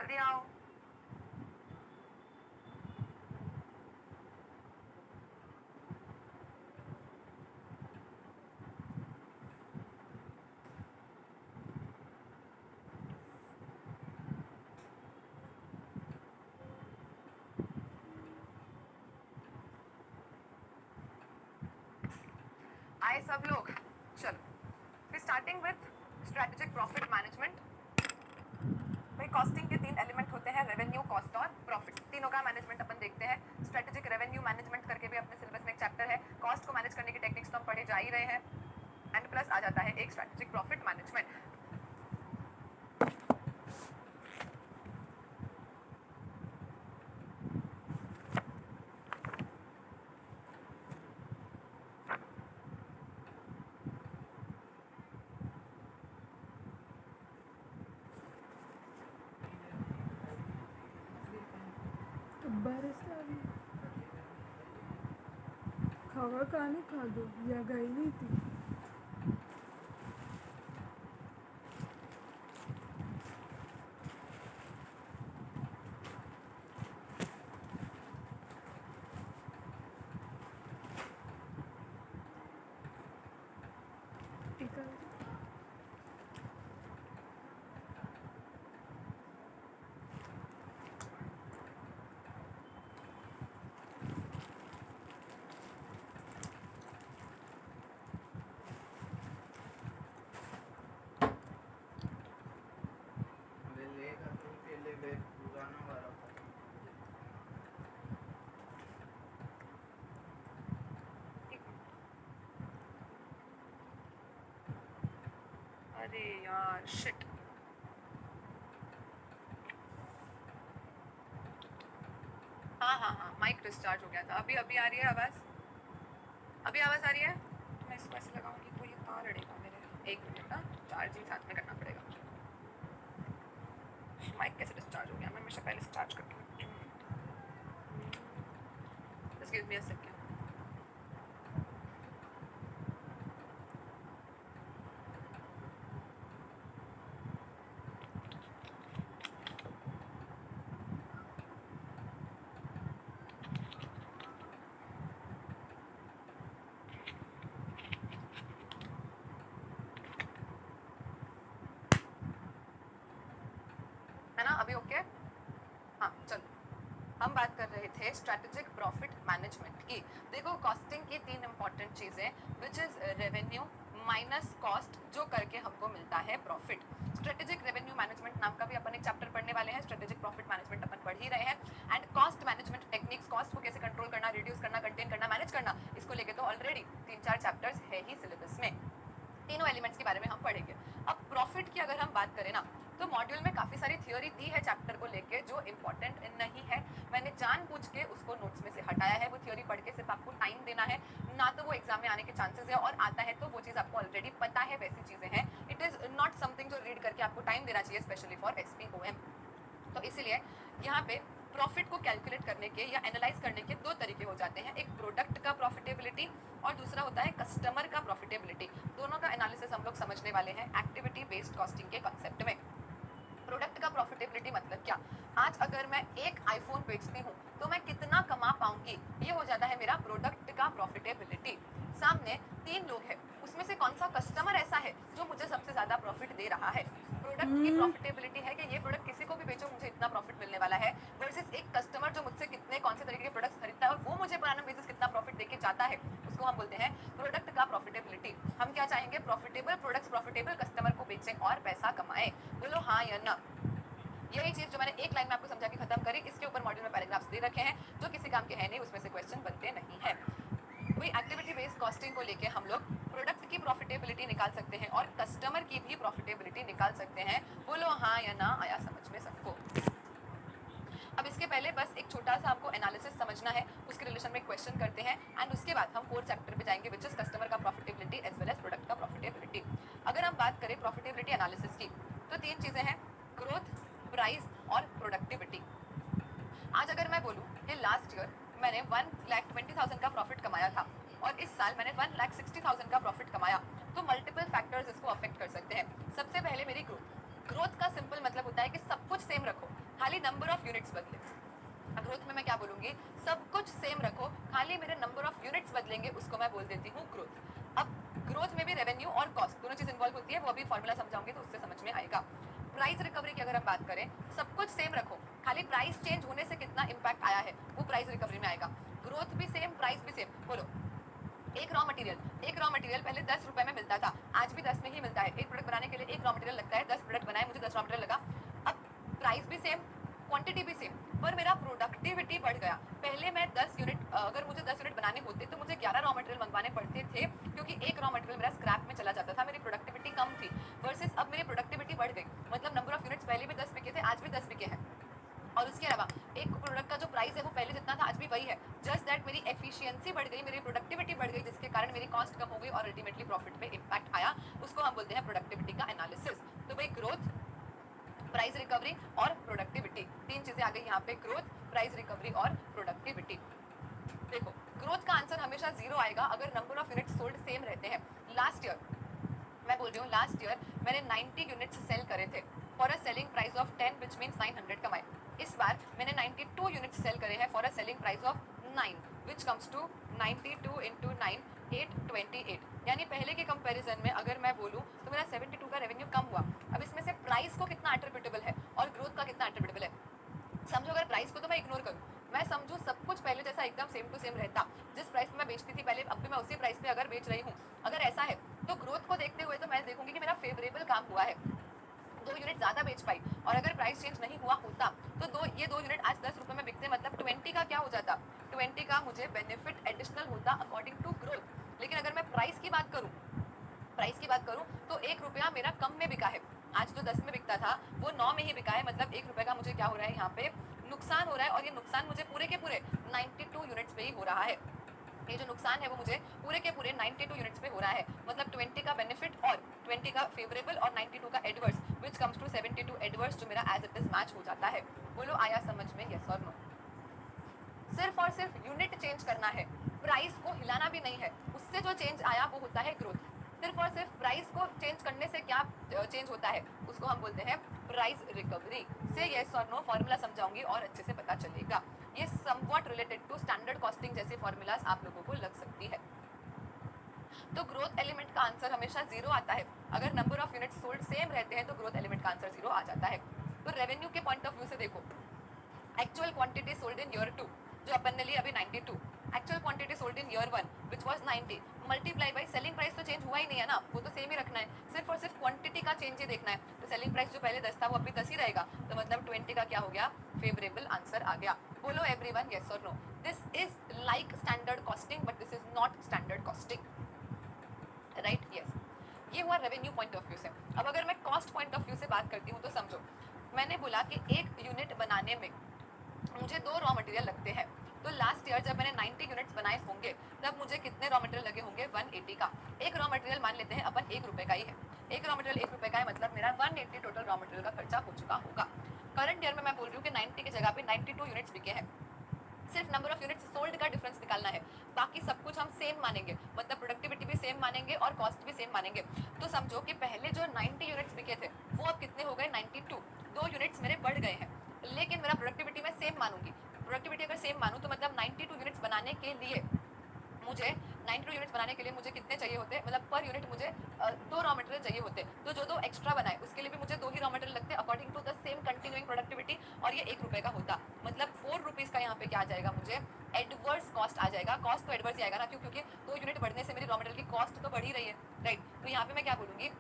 जल्दी आओ। आए सब लोग, चलो starting with strategic profit management. भाई कॉस्टिंग के 3 एलिमेंट होते हैं, रेवेन्यू, कॉस्ट और प्रॉफिट। तीनों का मैनेजमेंट अपन देखते हैं। स्ट्रेटेजिक रेवेन्यू मैनेजमेंट करके भी अपने सिलेबस में एक चैप्टर है। कॉस्ट को मैनेज करने की टेक्निक्स तो हम पढ़े जा ही रहे हैं, एंड प्लस आ जाता है एक स्ट्रेटेजिक प्रॉफिट मैनेजमेंट। खावा कहानी खा दो या गई नहीं थी। अरे यार शिट, हाँ माइक डिस्चार्ज हो गया था। अभी अभी आ रही है आवाज? अभी आवाज आ रही है? तो मैं इसको ऐसे लगाऊंगी तो ये कहाँ लड़ेगा मेरे। एक मिनट ना, चार्जिंग साथ में करना पड़ेगा। माइक कैसे डिस्चार्ज हो गया? मैं हमेशा पहले से चार्ज करके रखती हूँ। Just give me a second. है ना अभी ओके? हाँ चलो, हम बात कर रहे थे स्ट्रेटेजिक प्रॉफिट मैनेजमेंट की। देखो कॉस्टिंग की 3 इंपॉर्टेंट चीजें, which is revenue minus cost, जो करके हमको मिलता है प्रॉफिट। स्ट्रेटेजिक रेवेन्यू मैनेजमेंट नाम का भी अपन एक चैप्टर पढ़ने वाले हैं। स्ट्रेटेजिक प्रॉफिट मैनेजमेंट अपन पढ़ ही रहे हैं। And cost management techniques, cost को कैसे कंट्रोल करना, रिड्यूस करना, कंटेन करना, मैनेज करना, इसको लेके तो ऑलरेडी 3-4 चैप्टर्स है ही सिलेबस में। तीनों एलिमेंट्स के बारे में हम पढ़ेंगे। अब प्रॉफिट की अगर हम बात करें ना, तो मॉड्यूल में काफी सारी थ्योरी दी है चैप्टर को लेके जो इंपॉर्टेंट नहीं है। मैंने जानबूझ के उसको नोट्स में से हटाया है। वो थ्योरी पढ़ के सिर्फ आपको टाइम देना है, ना तो वो एग्जाम में आने के चांसेस है, और आता है तो वो चीज आपको ऑलरेडी पता है, वैसी चीजें हैं। इट इज नॉट समथिंग जो रीड करके आपको टाइम देना चाहिए, स्पेशली फॉर SPOM। तो इसीलिए यहाँ पे प्रॉफिट को कैलकुलेट करने के या एनालाइज करने के 2 तरीके हो जाते हैं। एक प्रोडक्ट का प्रॉफिटेबिलिटी और दूसरा होता है कस्टमर का प्रॉफिटेबिलिटी। दोनों का एनालिसिस हम लोग समझने वाले हैं एक्टिविटी बेस्ड कॉस्टिंग के कंसेप्ट में। प्रोडक्ट का प्रॉफिटेबिलिटी मतलब क्या? आज अगर मैं एक आईफोन बेचती हूँ तो मैं कितना कमा पाऊंगी, ये हो जाता है मेरा प्रोडक्ट का प्रॉफिटेबिलिटी। सामने 3 लोग हैं, उसमें से कौन सा कस्टमर ऐसा है जो मुझे सबसे ज्यादा प्रॉफिट दे रहा है। प्रोडक्ट की प्रॉफिटेबिलिटी है कि ये प्रोडक्ट किसी को भी बेचो मुझे इतना प्रॉफिट मिलने वाला है, वर्सेस एक कस्टमर जो मुझसे कितने कौन से तरीके के प्रोडक्ट्स खरीदता है और वो मुझे पर एनम बेसिस कितना प्रॉफिट देके जाता है, उसको हम बोलते हैं प्रोडक्ट का प्रॉफिटेबिलिटी। हम क्या चाहेंगे? प्रॉफिटेबल प्रोडक्ट्स, प्रॉफिटेबल कस्टमर को बेचें और पैसा कमाएं। बोलो हाँ या ना। यही चीज जो मैंने एक लाइन में आपको समझा के खत्म करी, इसके ऊपर मॉड्यूल में पैराग्राफ्स दे रखे हैं जो किसी काम के है नहीं, उसमें से क्वेश्चन बनते नहीं है। वही एक्टिविटी बेस्ड कॉस्टिंग को लेके हम लोग प्रोडक्ट की प्रॉफिटेबिलिटी निकाल सकते हैं और कस्टमर की भी प्रॉफिटेबिलिटी निकाल सकते हैं। बोलो हाँ या ना, आया समझ में सबको? अब इसके पहले बस एक छोटा सा आपको एनालिसिस समझना है, उसके रिलेशन में क्वेश्चन करते हैं, एंड उसके बाद हम 4th चैप्टर पे जाएंगे, विच इज कस्टमर का profitability as well as product का प्रॉफिटेबिलिटी। अगर हम बात करें प्रॉफिटेबिलिटी एनालिसिस की, तो 3 चीजें हैं, ग्रोथ, प्राइस और प्रोडक्टिविटी। आज अगर मैं बोलूँ कि लास्ट ईयर मैंने 1,20,000 का प्रॉफिट कमाया था और इस साल मैंने 1,60,000 का प्रॉफिट कमाया, तो मल्टीपल फैक्टर्स इसको अफेक्ट कर सकते हैं। सबसे पहले मेरी ग्रोथ। ग्रोथ का सिंपल मतलब होता है कि सब कुछ सेम रखो, खाली नंबर ऑफ यूनिट्स बदले। ग्रोथ में मैं क्या बोलूंगी, सब कुछ सेम रखो, खाली मेरे नंबर ऑफ यूनिट्स बदलेंगे, उसको मैं बोल देती हूँ ग्रोथ। अब ग्रोथ में भी रेवेन्यू और कॉस्ट दोनों चीज इन्वॉल्व होती है, वो अभी फॉर्मूला समझाऊंगी तो उससे समझ में आएगा। प्राइस रिकवरी की अगर हम बात करें, सब कुछ सेम रखो, खाली प्राइस चेंज होने से कितना इंपैक्ट आया है वो प्राइस रिकवरी में आएगा। ग्रोथ भी सेम, प्राइस भी सेम। बोलो, एक रॉ मटेरियल पहले 10 रुपए में मिलता था, आज भी 10 में ही मिलता है। एक प्रोडक्ट बनाने के लिए एक रॉ मटेरियल लगता है, 10 प्रोडक्ट बनाए, मुझे 10 रॉ मटेरियल लगा। अब प्राइस भी सेम, क्वांटिटी भी सेम, पर मेरा प्रोडक्टिविटी बढ़ गया। पहले मैं 10 यूनिट, अगर मुझे 10 यूनिट बनाने होते तो मुझे 11 रॉ मटेरियल मंगवाने पड़ते थे, क्योंकि एक रॉ मटेरियल मेरा स्क्रैप में चला जाता था, मेरी प्रोडक्टिविटी कम थी। वर्सेस अब मेरी प्रोडक्टिविटी बढ़ गई, मतलब नंबर ऑफ यूनिट्स पहले भी 10 बिके थे, आज भी 10 बिके हैं। और उसके अलावा एक प्रोडक्ट का जो प्राइस है वो पहले जितना था आज भी वही है, जस्ट दैट मेरी एफिशिएंसी बढ़ गई, मेरी प्रोडक्टिविटी बढ़ गई, जिसके कारण मेरी कॉस्ट कम हो गई और अल्टीमेटली प्रॉफिट पे इंपैक्ट आया। उसको हम बोलते हैं प्रोडक्टिविटी का एनालिसिस। तो भाई ग्रोथ, प्राइस रिकवरी और प्रोडक्टिविटी, तीन चीजें आ गई यहाँ पे, ग्रोथ, प्राइस रिकवरी और प्रोडक्टिविटी। देखो, ग्रोथ का आंसर हमेशा 0 आएगा अगर number of units sold same रहते हैं। लास्ट ईयर, मैं बोल रही हूँ लास्ट ईयर मैंने 90 यूनिट्स सेल करे थे for a selling price of 10 which means 900 कमाए। इस बार मैंने 92 यूनिट्स सेल करे हैं for a selling price of 9 which comes to 92 into 9 828। यानी पहले के कंपैरिजन में अगर मैं बोलूँ तो मेरा 72 का रेवेन्यू कम हुआ। अब इसमें से प्राइस को कितना एट्रिब्यूटेबल है और ग्रोथ का कितना एट्रिब्यूटेबल है, समझो। अगर प्राइस को तो मैं इग्नोर करूँ, मैं समझू सब कुछ पहले जैसा एकदम सेम टू सेम रहता, जिस प्राइस पे मैं बेचती थी पहले, अब भी मैं उसी प्राइस पे अगर बेच रही हूँ, अगर ऐसा है तो ग्रोथ को देखते हुए तो मैं देखूंगी कि मेरा फेवरेबल काम हुआ है, 2 यूनिट ज्यादा बेच पाई। और अगर प्राइस चेंज नहीं हुआ होता तो ये दो यूनिट आज 10 रुपए में बिकते, मतलब 20 का क्या हो जाता, 20 का मुझे बेनिफिट एडिशनल होता अकॉर्डिंग टू ग्रोथ। लेकिन अगर मैं प्राइस की बात करूं तो 1 रुपया मेरा कम में बिका है, आज जो 10 में बिकता था वो 9 में ही बिका है, मतलब 1 रुपए का मुझे क्या हो रहा है यहाँ पे, नुकसान हो रहा है। और ये नुकसान मुझे पूरे के पूरे 92 यूनिट्स पे ही हो रहा है। ये जो नुकसान है वो मुझे पूरे के पूरे 92 यूनिट्स पे हो रहा है, मतलब 20 का बेनिफिट और 20 का फेवरेबल और 92 का adverse, which comes to 72 adverse, जो मेरा एज इट इज मैच हो जाता है। बोलो आया समझ में, यस और नो। सिर्फ और सिर्फ यूनिट चेंज करना है, प्राइस को हिलाना भी नहीं है, उससे जो चेंज आया वो होता है ग्रोथ। सिर्फ और सिर्फ प्राइस को चेंज करने से क्या चेंज होता है, उसको हम बोलते हैं प्राइस रिकवरी। से यस और नो फॉर्मूला समझाऊंगी और अच्छे से पता चलेगा। ये somewhat related to standard costing जैसे फॉर्मूलाज आप लोगों को लग सकती है। तो ग्रोथ एलिमेंट का आंसर हमेशा 0 आता है, अगर number of unit sold same रहते हैं तो ग्रोथ एलिमेंट का आंसर 0 आ जाता है। तो रेवेन्यू के पॉइंट ऑफ व्यू से देखो, actual quantity sold in year 2 जो अपन ने ली अभी 92, actual quantity sold in year 1 which was 90 multiply by selling price, तो चेंज हुआ ही नहीं है ना, वो तो सेम ही रखना है, सिर्फ और सिर्फ क्वांटिटी का चेंज ही देखना है। तो सेलिंग प्राइस जो पहले 10 था वो अभी 10 ही रहेगा, तो मतलब 20 का क्या हो गया, फेवरेबल आंसर आ गया। बोलो एवरीवन यस और no. This is like standard costing but this is not standard costing, right, yes. ये हुआ रेवेन्यू पॉइंट ऑफ व्यू से। अब अगर मैं कॉस्ट पॉइंट ऑफ व्यू से बात करती हूँ तो समझो, मैंने बोला कि एक यूनिट बनाने में मुझे 2 रॉ मटेरियल लगते हैं। तो लास्ट ईयर जब मैंने 90 यूनिट्स बनाए होंगे तब मुझे कितने रॉ मटेरियल लगे होंगे, 180 का। एक रॉ मटेरियल मान लेते हैं अपन 1 रुपए का ही है, एक रॉ मटेरियल 1 रुपए का है, मतलब मेरा 180 टोटल रॉ मटेरियल का खर्चा हो चुका होगा। करंट ईयर में मैं बोल रही हूँ कि 90 की जगह पे 92 यूनिट्स बिके हैं, सिर्फ नंबर ऑफ यूनिट्स सोल्ड का डिफरेंस निकालना है, बाकी सब कुछ हम सेम मानेंगे, मतलब प्रोडक्टिविटी भी सेम मानेंगे और कॉस्ट भी सेम मानेंगे। तो समझो कि पहले जो 90 यूनिट्स बिके थे वो अब कितने हो गए, 92, 2 यूनिट्स मेरे बढ़ गए हैं, लेकिन मेरा प्रोडक्टिविटी मैं सेम मानूंगी। प्रोडक्टिविटी अगर सेम मानूं तो मतलब 92 यूनिट्स बनाने के लिए मुझे 92 यूनिट्स बनाने के लिए मुझे कितने चाहिए होते, मतलब पर यूनिट मुझे 2 रॉ मटेरियल चाहिए होते, तो जो 2 एक्स्ट्रा बनाए उसके लिए भी मुझे 2 ही रॉ मटेरियल लगते according to the same continuing productivity, और ये 1 रुपए का होता, मतलब 4 रुपीज़ का यहाँ पे क्या आ जाएगा, मुझे एडवर्स कॉस्ट आ जाएगा। कॉस्ट तो एडवर्स ही आएगा ना, क्यों, क्योंकि 2 यूनिट बढ़ने से मेरी रॉ मटेरियल की कॉस्ट तो बढ़ ही रही है, राइट। तो यहाँ पे मैं क्या बोलूँगी,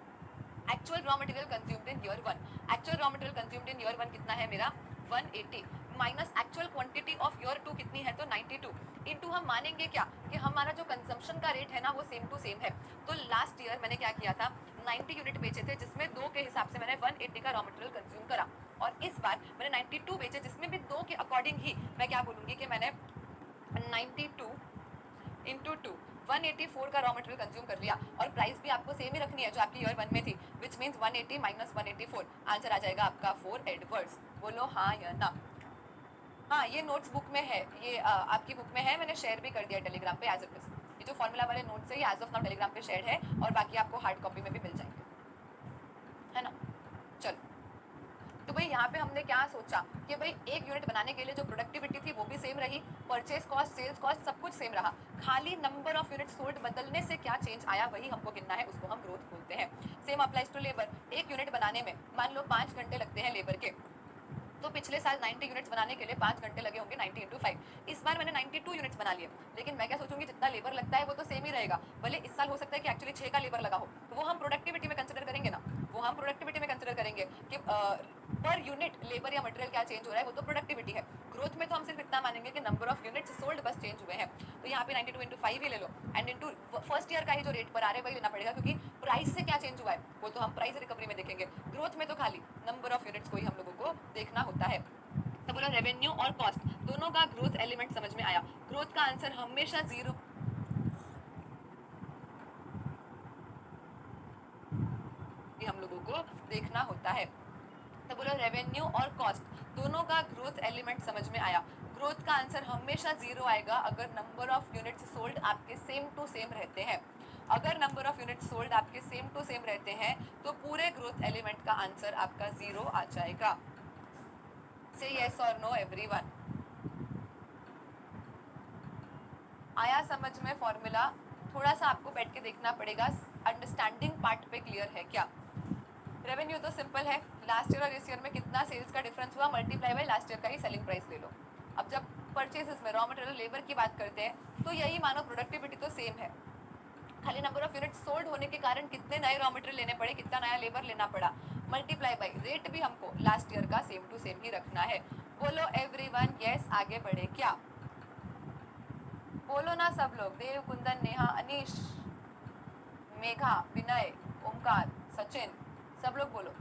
actual raw material consumed in year 1, actual raw material consumed in year 1 कितना है मेरा, 180 minus actual quantity of year 2 कितनी है, तो 92 इनटू हम मानेंगे क्या कि हमारा जो कंजम्पशन का रेट है ना वो सेम टू सेम है। तो लास्ट ईयर मैंने क्या किया था, 90 यूनिट बेचे थे जिसमें 2 के हिसाब से मैंने 180 का रॉ मटेरियल कंज्यूम करा, और इस बार मैंने 92 बेचे जिसमें भी 2 के अकॉर्डिंग ही मैं क्या बोलूँगी कि मैंने 92 इंटू 2 184 का रॉ मटेरियल कंज्यूम कर लिया, और प्राइस भी आपको सेम ही रखनी है जो आपकी ईयर 1 में थी, विच मीन्स 180 माइनस 184, आंसर आ जाएगा आपका 4 एडवर्स। बोलो हाँ या ना। हाँ, ये नोट्स बुक में है, ये आपकी बुक में है, मैंने शेयर भी कर दिया टेलीग्राम पे एज इट इज। ये जो फॉर्मूला वाले नोट्स है ये एज ऑफ नाउ टेलीग्राम पे शेयर है, और बाकी आपको हार्ड कॉपी में भी मिल जाएंगे, है ना। चलो, तो भाई यहाँ पे हमने क्या सोचा कि भाई एक यूनिट बनाने के लिए जो प्रोडक्टिविटी थी वो भी सेम रही, परचेज कॉस्ट, सेल्स कॉस्ट, सब कुछ सेम रहा, खाली नंबर ऑफ यूनिट सोल्ड बदलने से क्या चेंज आया वही हमको गिनना है, उसको हम ग्रोथ बोलते हैं। Same applies to labour. एक यूनिट बनाने में मान लो 5 घंटे लगते हैं लेबर के, तो पिछले साल 90 यूनिट्स बनाने के लिए 5 घंटे लगे होंगे, 90 इंटू 5। इस बार मैंने 92 यूनिट्स बना लिए, लेकिन मैं क्या सोचूंगी जितना लेबर लगता है वो तो सेम ही रहेगा, भले इस साल हो सकता है कि एक्चुअली 6 का लेबर लगा हो, तो वो हम प्रोडक्टिविटी में कंसिडर करेंगे ना, वो हम प्रोडक्टिविटी में कंसिडर करेंगे कि पर यूनिट लेबर या मटेरियल क्या चेंज हो रहा है, वो तो प्रोडक्टिविटी है। ग्रोथ में तो हम सिर्फ इतना मानेंगे कि नंबर ऑफ यूनिट्स सोल्ड बस चेंज हुए हैं, तो यहाँ पे 92 इंटू 5 ही ले लो, एंड इंटू फर्स्ट ईयर का ही जो रेट पर आ रहा है वही लेना पड़ेगा, क्योंकि प्राइस से क्या चेंज हुआ है वो तो हम प्राइस रिकवरी में देखेंगे, ग्रोथ में तो खाली नंबर ऑफ यूनिट्स को ही हम लोगों को देखना होता है। तो बोला रेवेन्यू और कॉस्ट दोनों का ग्रोथ एलिमेंट समझ में आया, ग्रोथ का आंसर हमेशा 0 हम लोगों को देखना होता है। तो बोलो रेवेन्यू और कॉस्ट दोनों का ग्रोथ एलिमेंट समझ में आया, ग्रोथ का आंसर हमेशा 0 आएगा अगर नंबर ऑफ यूनिट्स सोल्ड आपके सेम टू सेम रहते हैं। अगर नंबर ऑफ यूनिट्स सोल्ड आपके सेम टू सेम रहते हैं तो पूरे ग्रोथ एलिमेंट का आंसर आपका 0 आ जाएगा। से यस और नो एवरीवन। आया समझ में फॉर्मूला? थोड़ा सा आपको बैठ के देखना पड़ेगा, अंडरस्टैंडिंग पार्ट पे क्लियर है क्या? रेवेन्यू तो सिंपल है, लास्ट ईयर और इस ईयर में कितना सेल्स का डिफरेंस हुआ मल्टीप्लाई बाय लास्ट ईयर का ही सेलिंग प्राइस ले लो। अब जब परचेसेस में रॉ मटेरियल लेबर की बात करते हैं तो यही मानो प्रोडक्टिविटी तो सेम है, खाली नंबर ऑफ यूनिट सोल्ड होने के कारण कितने नए रॉ मटेरियल लेने पड़े, कितना नया लेबर लेना पड़ा, मल्टीप्लाई बाय रेट भी हमको लास्ट ईयर का सेम टू सेम ही रखना है। बोलो एवरीवन यस, आगे बढ़े क्या? बोलो ना सब लोग, देव, कुंदन, नेहा, अनीश, मेघा, विनय, ओमकार, सचिन, सब लोग बोलो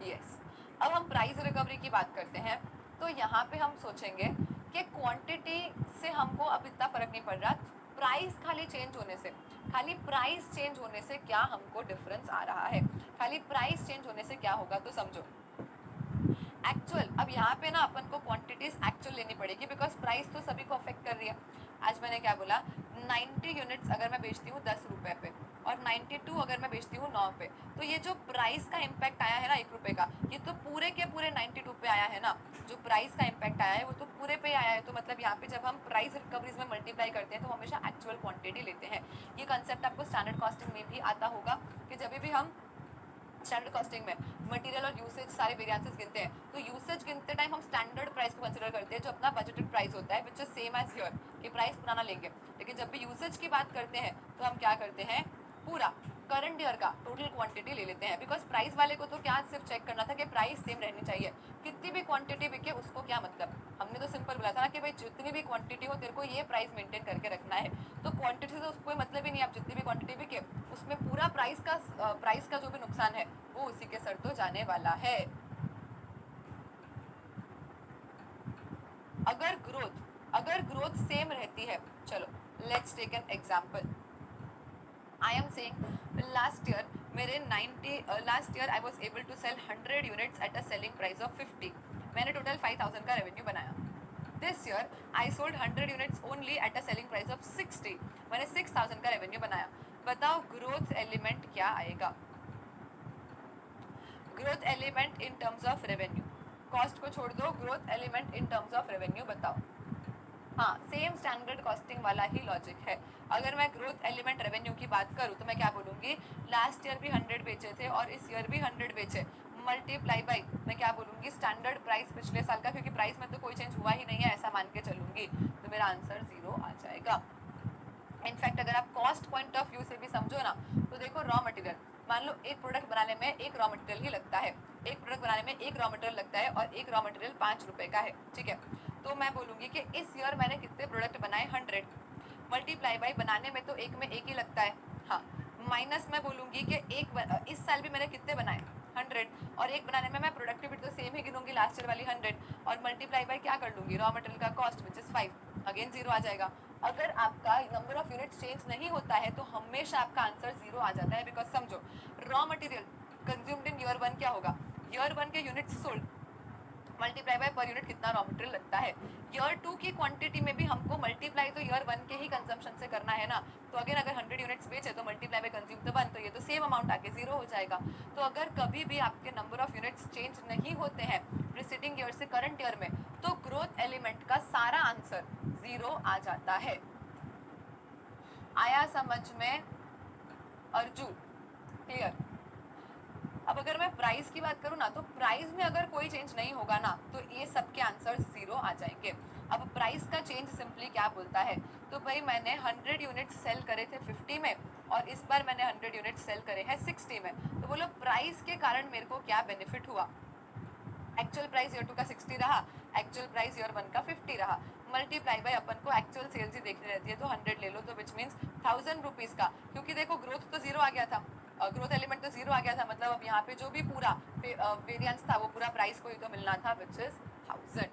यस। अब हम प्राइस रिकवरी की बात करते हैं, तो यहाँ पे हम सोचेंगे कि क्वांटिटी से हमको अब इतना फर्क नहीं पड़ रहा, प्राइस खाली चेंज होने से, खाली प्राइस चेंज होने से क्या हमको डिफरेंस आ रहा है, खाली प्राइस चेंज होने से क्या होगा, तो समझो एक्चुअल। अब यहाँ पे ना अपन को क्वांटिटीज एक्चुअल लेनी पड़ेगी, बिकॉज प्राइस तो सभी को अफेक्ट कर रही है। आज मैंने क्या बोला, 90 यूनिट्स अगर मैं बेचती हूँ 10 रुपए पे और 92 अगर मैं बेचती हूँ 9 पे, तो ये जो प्राइस का इम्पैक्ट आया है ना 1 रुपए का, ये तो पूरे के पूरे 92 पे आया है ना। जो प्राइस का इम्पैक्ट आया है वो तो पूरे पे आया है, तो मतलब यहाँ पे जब हम प्राइस रिकवरीज में मल्टीप्लाई करते हैं तो हमेशा एक्चुअल क्वांटिटी लेते हैं। ये कंसेप्ट आपको स्टैंडर्ड कॉस्टिंग में भी आता होगा कि जब भी हम स्टैंडर्ड कॉस्टिंग में मटेरियल और यूसेज सारे वेरिएंसेस गिनते हैं, तो यूसेज गिनते टाइम हम स्टैंडर्ड प्राइस को कंसीडर करते हैं जो अपना बजटेड प्राइस होता है, which is same as here कि प्राइस पुराना लेंगे। लेकिन जब भी यूसेज की बात करते हैं तो हम क्या करते हैं, पूरा करंट ईयर का टोटल क्वांटिटी ले लेते हैं, बिकॉज प्राइस वाले को तो क्या सिर्फ चेक करना था कि प्राइस सेम रहनी चाहिए, कितनी भी क्वांटिटी बिके उसको क्या मतलब। हमने तो सिंपल बोला था ना कि भाई जितनी भी क्वांटिटी हो तेरे को ये प्राइस मेंटेन करके रखना है, तो क्वांटिटी से तो उसको मतलब ही नहीं, आप जितनी भी क्वांटिटी बिके उसमें पूरा प्राइस का जो भी नुकसान है वो उसी के सर तो जाने वाला है। अगर ग्रोथ सेम रहती है, चलो let's take an example. I am saying last year मेरे 90 last year I was able to sell 100 units at a selling price of 50, मैंने टोटल 5000 का रेवेन्यू बनाया। This year I sold 100 units only at a selling price of 60, मैंने 6000 का revenue बनाया। बताओ growth element क्या आएगा? Growth element in terms of revenue, cost को छोड़ दो, growth element in terms of revenue बताओ। हाँ, सेम स्टैंडर्ड कॉस्टिंग वाला ही लॉजिक है। अगर मैं ग्रोथ एलिमेंट रेवेन्यू की बात करूँ तो मैं क्या बोलूँगी, लास्ट ईयर भी 100 बेचे थे और इस ईयर भी 100 बेचे, मल्टीप्लाई बाई मैं क्या बोलूँगी, स्टैंडर्ड प्राइस पिछले साल का, क्योंकि प्राइस में तो कोई चेंज हुआ ही नहीं है ऐसा मान के चलूँगी, तो मेरा आंसर 0 आ जाएगा। इनफैक्ट अगर आप कॉस्ट पॉइंट ऑफ व्यू से भी समझो ना, तो देखो रॉ मटेरियल, मान लो एक प्रोडक्ट बनाने में एक रॉ मटेरियल ही लगता है, एक प्रोडक्ट बनाने में एक रॉ मटेरियल लगता है और एक रॉ मटेरियल 5 रुपए का है, ठीक है। तो मैं बोलूँगी कि इस ईयर मैंने कितने प्रोडक्ट बनाए, 100, मल्टीप्लाई बाई बनाने में तो एक में एक ही लगता है, हाँ, माइनस मैं बोलूँगी कि इस साल भी मैंने कितने बनाए, 100, और एक बनाने में मैं प्रोडक्टिविटी तो सेम ही गिनूंगी लास्ट ईयर वाली 100, और मल्टीप्लाई बाई क्या कर लूँगी, रॉ मटेरियल का कॉस्ट विच इज़ 5, अगेन 0 आ जाएगा। अगर आपका नंबर ऑफ यूनिट्स चेंज नहीं होता है तो हमेशा आपका आंसर 0 आ जाता है, बिकॉज समझो raw material consumed in year 1 क्या होगा, ईयर 1 के units sold multiply by per unit कितना रॉ मटेरियल लगता है। ईयर 2 की क्वांटिटी में भी हमको मल्टीप्लाई तो ईयर 1 के ही कंजम्पशन से करना है ना, तो अगेन अगर 100 यूनिट्स बेचे तो मल्टीप्लाई बाय कंज्यूम तो 1, तो ये तो सेम अमाउंट आके 0 हो जाएगा। तो अगर कभी भी आपके नंबर ऑफ यूनिट्स चेंज नहीं होते हैं प्रीसीडिंग ईयर से करंट ईयर में, तो ग्रोथ एलिमेंट का सारा आंसर 0 आ जाता है। आया समझ में अर्जू? क्लियर? अब अगर मैं प्राइस की बात करूँ ना, तो प्राइस में अगर कोई चेंज नहीं होगा ना, तो ये सबके आंसर 0 आ जाएंगे। अब प्राइस का चेंज सिंपली क्या बोलता है, तो भाई मैंने 100 यूनिट सेल करे थे 50 में और इस बार मैंने 100 यूनिट सेल करे हैं 60 में, तो बोलो प्राइस के कारण मेरे को क्या बेनिफिट हुआ। एक्चुअल प्राइस ईयर 2 का 60 रहा, एक्चुअल प्राइस ईयर 1 का 50 रहा, मल्टीप्लाई बाय अपन को एक्चुअल सेल्स ही देखनी रहती है, तो 100 ले लो, तो विच मीन्स 1000 रुपीज का, क्योंकि देखो ग्रोथ तो 0 आ गया था, ग्रोथ एलिमेंट तो 0 आ गया था, मतलब अब यहाँ पे जो भी पूरा वेरिएंस था वो पूरा प्राइस को ही तो मिलना था, विच इज 1000,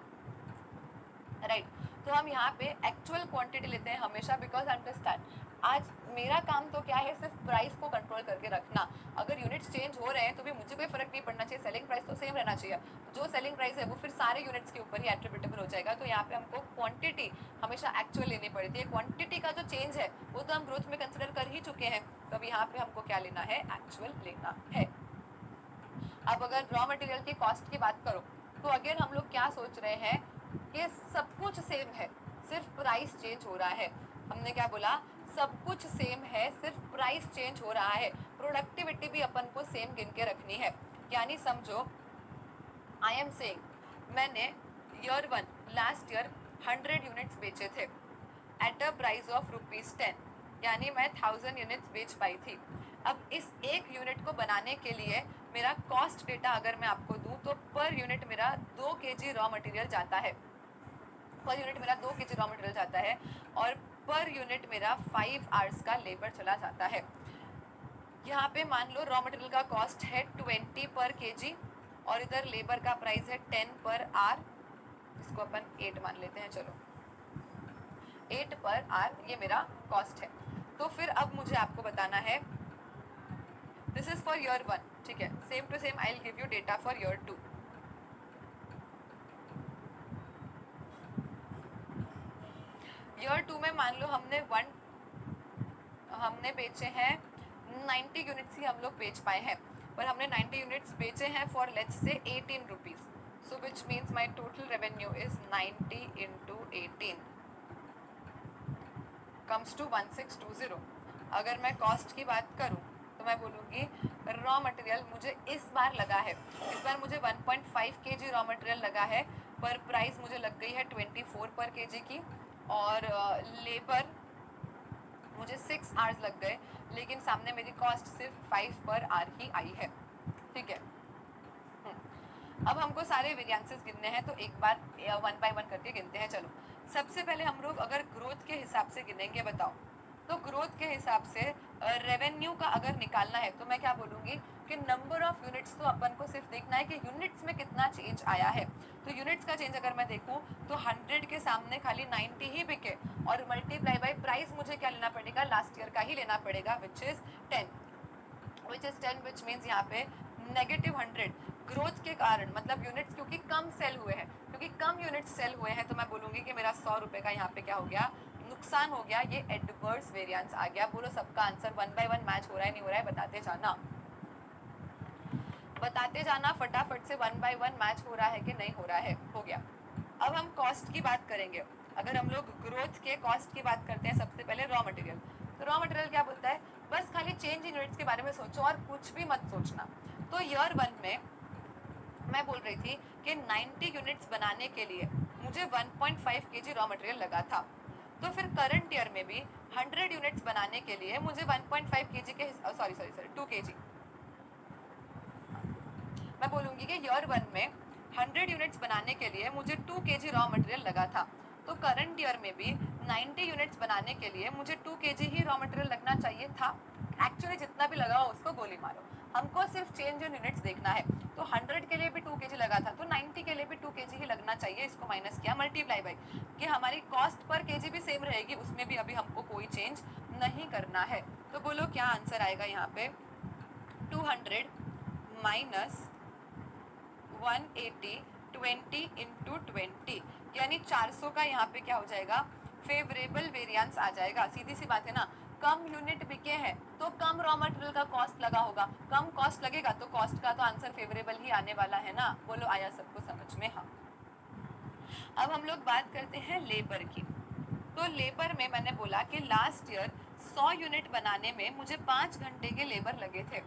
राइट। तो हम यहाँ पे एक्चुअल क्वांटिटी लेते हैं हमेशा, बिकॉज अंडरस्टैंड आज मेरा काम तो क्या है, सिर्फ प्राइस को कंट्रोल करके रखना। अगर यूनिट्स चेंज हो रहे हैं तो भी मुझे कोई फर्क नहीं पड़ना चाहिए, सेलिंग प्राइस तो सेम रहना चाहिए, जो सेलिंग प्राइस है वो फिर सारे यूनिट्स के ऊपर ही एट्रीब्यूटेबल हो जाएगा। तो यहाँ पे हमको क्वांटिटी हमेशा एक्चुअल लेनी पड़ती है, क्वांटिटी का जो चेंज है वो तो हम ग्रोथ में कंसिडर कर ही चुके हैं, तो अब यहाँ पे हमको क्या लेना है, एक्चुअल लेना है। अब अगर रॉ मटेरियल की कॉस्ट की बात करो, तो अगेन हम लोग क्या सोच रहे हैं कि सब कुछ सेम है, सिर्फ प्राइस चेंज हो रहा है। हमने क्या बोला, सब कुछ सेम है, सिर्फ प्राइस चेंज हो रहा है। प्रोडक्टिविटी भी अपन को सेम गिन के रखनी है, यानी समझो आई एम सेइंग मैंने ईयर 1 लास्ट ईयर 100 यूनिट्स बेचे थे एट अ प्राइस ऑफ ₹10, यानी मैं 1000 यूनिट्स बेच पाई थी। अब इस एक यूनिट को बनाने के लिए मेरा कॉस्ट डेटा अगर मैं आपको दूं, तो पर यूनिट मेरा 2 kg रॉ मटेरियल जाता है, पर यूनिट मेरा 2 kg रॉ मटेरियल जाता है, और पर यूनिट मेरा 5 आवर्स का लेबर चला जाता है। यहाँ पे मान लो रॉ मटेरियल का कॉस्ट है 20 पर kg और इधर लेबर का प्राइस है 10 पर आवर, इसको अपन 8 मान लेते हैं, चलो 8 पर आवर ये मेरा कॉस्ट है। तो फिर अब मुझे आपको बताना है, दिस इज फॉर ईयर 1, ठीक है, same to same I will give you data for year 2। Year 2 में मान लो हमने बेचे हैं 90 यूनिट्स ही हम लोग बेच पाए हैं, पर हमने 90 यूनिट्स बेचे हैं for let's say 18 rupees, so which means my total revenue is 90 into 18 comes to 1620। अगर मैं कॉस्ट की बात करूं तो मैं बोलूँगी रॉ मटेरियल मुझे इस बार लगा है, इस बार मुझे 1.5 kg रॉ मटेरियल लगा है, पर प्राइस मुझे लग गई है 24 पर kg की, और लेबर मुझे 6 आवर्स लग गए, लेकिन सामने मेरी कॉस्ट सिर्फ 5 पर आवर ही आई है, ठीक है। अब हमको सारे वेरिएंसेस गिनने हैं, तो एक बार 1 बाय 1 करके गिनते हैं। चलो सबसे पहले हम लोग अगर ग्रोथ के हिसाब से गिनेंगे, बताओ तो ग्रोथ के हिसाब से रेवेन्यू का अगर निकालना है तो मैं क्या बोलूँगी कि नंबर ऑफ यूनिट्स तो अपन को सिर्फ देखना है कि यूनिट्स में कितना चेंज आया है। तो यूनिट्स का चेंज अगर मैं देखूँ तो 100 के सामने खाली 90 ही बिके, और मल्टीप्लाई बाय प्राइस मुझे क्या लेना पड़ेगा, लास्ट ईयर का ही लेना पड़ेगा, विच इज 10, विच मीन्स यहाँ पे -100 ग्रोथ के कारण, मतलब यूनिट्स क्योंकि कम सेल हुए हैं, क्योंकि कम यूनिट्स सेल हुए हैं, तो मैं बोलूँगी कि मेरा 100 रुपये का यहाँ पे क्या हो गया, नुकसान हो गया, ये एडवर्स वेरिएंस आ गया। बोलो सबका आंसर 1 बाय 1 मैच हो रहा है, नहीं हो रहा है, बताते जाना फटाफट से, 1 बाय 1 मैच हो रहा है कि नहीं हो रहा है, हो गया। अब हम कॉस्ट की बात करेंगे। अगर हम लोग ग्रोथ के कॉस्ट की बात करते हैं, सबसे पहले रॉ मटेरियल, तो रॉ मटेरियल क्या बोलता है, बस खाली चेंज इन यूनिट्स के बारे में सोचो और कुछ भी मत सोचना। तो ईयर 1 में मैं बोल रही थी कि 90 यूनिट्स बनाने के लिए मुझे 1.5 kg रॉ मटेरियल लगा था, तो फिर करंट ईयर में भी 100 यूनिट्स बनाने के लिए मुझे 1.5 kg के सॉरी 2 kg, मैं बोलूँगी कि ईयर 1 में 100 यूनिट्स बनाने के लिए मुझे 2 kg रॉ मटेरियल लगा था, तो करंट ईयर में भी 90 यूनिट्स बनाने के लिए मुझे 2 kg ही रॉ मटेरियल लगना चाहिए था। एक्चुअली जितना भी लगा हो उसको गोली मारो, हमको सिर्फ चेंज इन यूनिट्स देखना है। तो 100 के लिए भी 2 kg लगा था, तो 90 के लिए भी 2 kg ही लगना चाहिए, इसको माइनस किया, मल्टीप्लाई बाई कि हमारी कॉस्ट पर kg भी सेम रहेगी, उसमें भी अभी हमको कोई चेंज नहीं करना है। तो बोलो क्या आंसर आएगा यहाँ पे, 200 माइनस 180 20 इंटू 20, यानी 400 का यहाँ पे क्या हो जाएगा, फेवरेबल वेरिएंस आ जाएगा। सीधी सी बात है ना, कम यूनिट बिके हैं तो कम रॉ मटेरियल का कॉस्ट लगा होगा, कम कॉस्ट लगेगा तो कॉस्ट का तो आंसर फेवरेबल ही आने वाला है ना। बोलो आया सबको समझ में? हाँ। अब हम लोग बात करते हैं लेबर की। तो लेबर में मैंने बोला कि लास्ट ईयर 100 यूनिट बनाने में मुझे 5 घंटे के लेबर लगे थे,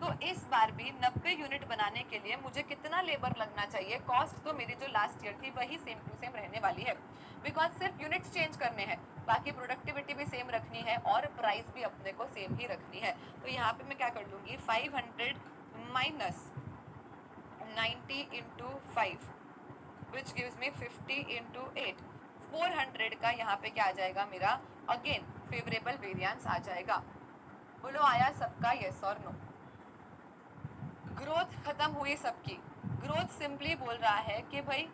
तो इस बार भी 90 यूनिट बनाने के लिए मुझे कितना लेबर लगना चाहिए। कॉस्ट तो मेरी जो लास्ट ईयर थी वही सेम टू सेम रहने वाली है, बिकॉज सिर्फ यूनिट्स चेंज करने हैं, बाकी प्रोडक्टिविटी भी सेम रखनी है और प्राइस भी अपने को सेम ही रखनी है। तो यहाँ पे मैं क्या कर लूंगी, 500 माइनस 90 इंटू 5 विच गिव्स मी 50 इंटू 8, 400 का यहाँ पे क्या आ जाएगा मेरा, अगेन फेवरेबल वेरिएंस आ जाएगा। बोलो आया सबका यस और नो? ग्रोथ खत्म हुई सबकी। ग्रोथ सिंपली बोल रहा है कि भाई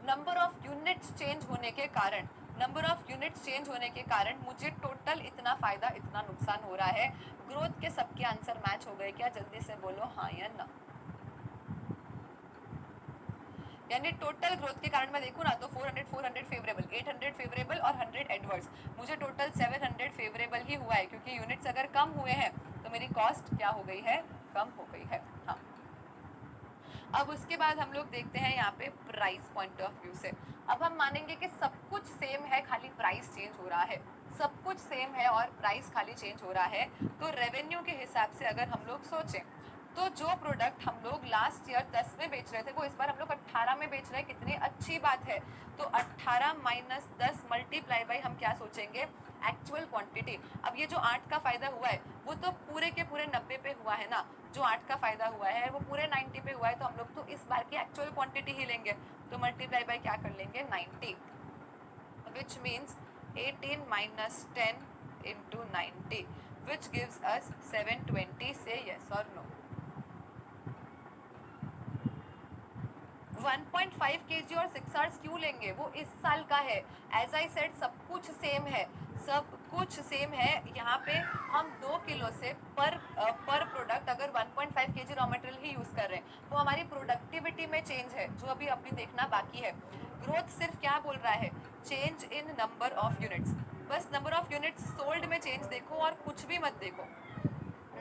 नंबर ऑफ यूनिट्स चेंज होने के कारण, नंबर ऑफ यूनिट्स चेंज होने के कारण मुझे टोटल इतना फायदा इतना नुकसान हो रहा है। ग्रोथ के सबके आंसर मैच हो गए क्या? जल्दी से बोलो हाँ या ना। यानी टोटल ग्रोथ के कारण मैं देखूं ना तो 400 फेवरेबल, 800 फेवरेबल और 100 एडवर्स, मुझे टोटल 700 फेवरेबल ही हुआ है, क्योंकि यूनिट्स अगर कम हुए हैं तो मेरी कॉस्ट क्या हो गई है, कम हो गई है। हाँ। अब उसके बाद हम लोग देखते हैं यहाँ पे प्राइस पॉइंट ऑफ व्यू से। अब हम मानेंगे कि सब कुछ सेम है, खाली प्राइस चेंज हो रहा है। सब कुछ सेम है और प्राइस खाली चेंज हो रहा है, तो रेवेन्यू के हिसाब से अगर हम लोग सोचें तो जो प्रोडक्ट हम लोग लास्ट ईयर 10 में बेच रहे थे वो इस बार हम लोग 18 में बेच रहे हैं, कितनी अच्छी बात है। तो 18 माइनस 10 मल्टीप्लाई बाई हम क्या सोचेंगे, एक्चुअल क्वांटिटी। अब ये जो 8 का फायदा हुआ है वो तो पूरे के पूरे 90 पे हुआ है ना, जो 8 का फायदा हुआ है वो पूरे 90 पे हुआ है, तो हम लोग तो इस बार की एक्चुअल क्वांटिटी ही लेंगे। तो मल्टीप्लाई बाई क्या कर लेंगे, 90, which means 18 minus 10 into 90 which gives us 720। से यस और नो? 1.5 kg और 6 आवर्स क्यों लेंगे, वो इस साल का है। एज आई सेड सब कुछ सेम है, सब कुछ सेम है। यहाँ पे हम 2 किलो से पर प्रोडक्ट अगर 1.5 kg रॉ मटेरियल ही यूज कर रहे हैं, तो हमारी प्रोडक्टिविटी में चेंज है जो अभी अभी देखना बाकी है। ग्रोथ सिर्फ क्या बोल रहा है, change in number of units. बस नंबर ऑफ यूनिट्स सोल्ड में चेंज देखो और कुछ भी मत देखो,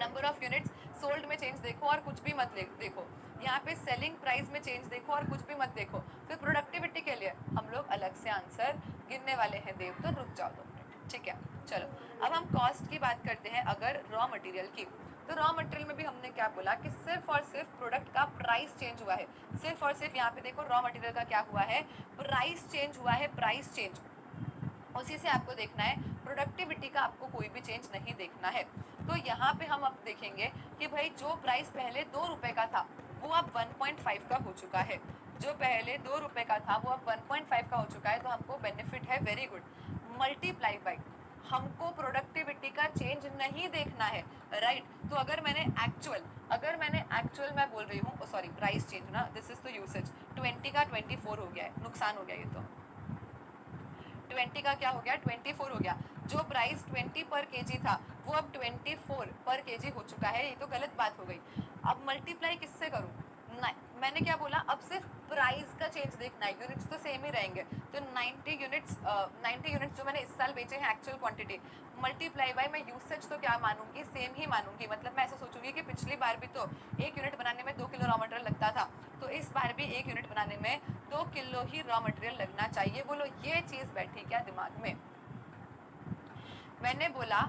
नंबर ऑफ यूनिट्स सोल्ड में चेंज देखो और कुछ भी मत देखो। यहाँ पे सेलिंग प्राइस में चेंज देखो और कुछ भी मत देखो। फिर प्रोडक्टिविटी के लिए हम लोग अलग से आंसर गिनने वाले हैं देव, तो रुक जाओ 2 मिनट, ठीक है। चलो अब हम कॉस्ट की बात करते हैं अगर रॉ मटेरियल की। तो रॉ मटेरियल में भी हमने क्या बोला कि सिर्फ और सिर्फ प्रोडक्ट का प्राइस चेंज हुआ है, सिर्फ और सिर्फ यहाँ पे देखो रॉ मटेरियल का क्या हुआ है, प्राइस चेंज हुआ है, प्राइस चेंज, उसी से आपको देखना है। प्रोडक्टिविटी का आपको कोई भी चेंज नहीं देखना है। तो यहाँ पे हम अब देखेंगे कि भाई जो प्राइस पहले 2 रुपए का था वो अब 1.5 का हो चुका है, जो पहले 2 रुपए का था वो अब 1.5 का हो चुका है, तो हमको बेनिफिट है, वेरी गुड। मल्टीप्लाई बाई, हमको प्रोडक्टिविटी का चेंज नहीं देखना है, राइट। तो अगर मैंने एक्चुअल मैं बोल रही हूँ, सॉरी प्राइस चेंज ना, दिस इज तो यूसेज, 20 का 24 हो गया है, नुकसान हो गया, ये तो 20 का क्या हो गया, 24 हो गया। जो प्राइस 20 पर केजी था वो अब 24 पर केजी हो चुका है, ये तो गलत बात हो गई। अब मल्टीप्लाई किससे करूं, मैंने क्या बोला, अब सिर्फ प्राइस का चेंज देखना है, यूनिट्स तो सेम ही रहेंगे। तो 90 यूनिट्स जो मैंने इस साल बेचे हैं एक्चुअल क्वांटिटी, मल्टीप्लाई बाय मैं यूसेज तो क्या मानूंगी, सेम ही मानूंगी। मतलब मैं ऐसा सोचूंगी कि पिछली बार भी तो 1 यूनिट बनाने में 2 किलो रॉ मटेरियल लगता था, तो इस बार भी 1 यूनिट बनाने में 2 किलो ही रॉ मटेरियल लगना चाहिए। बोलो ये चीज बैठी क्या दिमाग में? मैंने बोला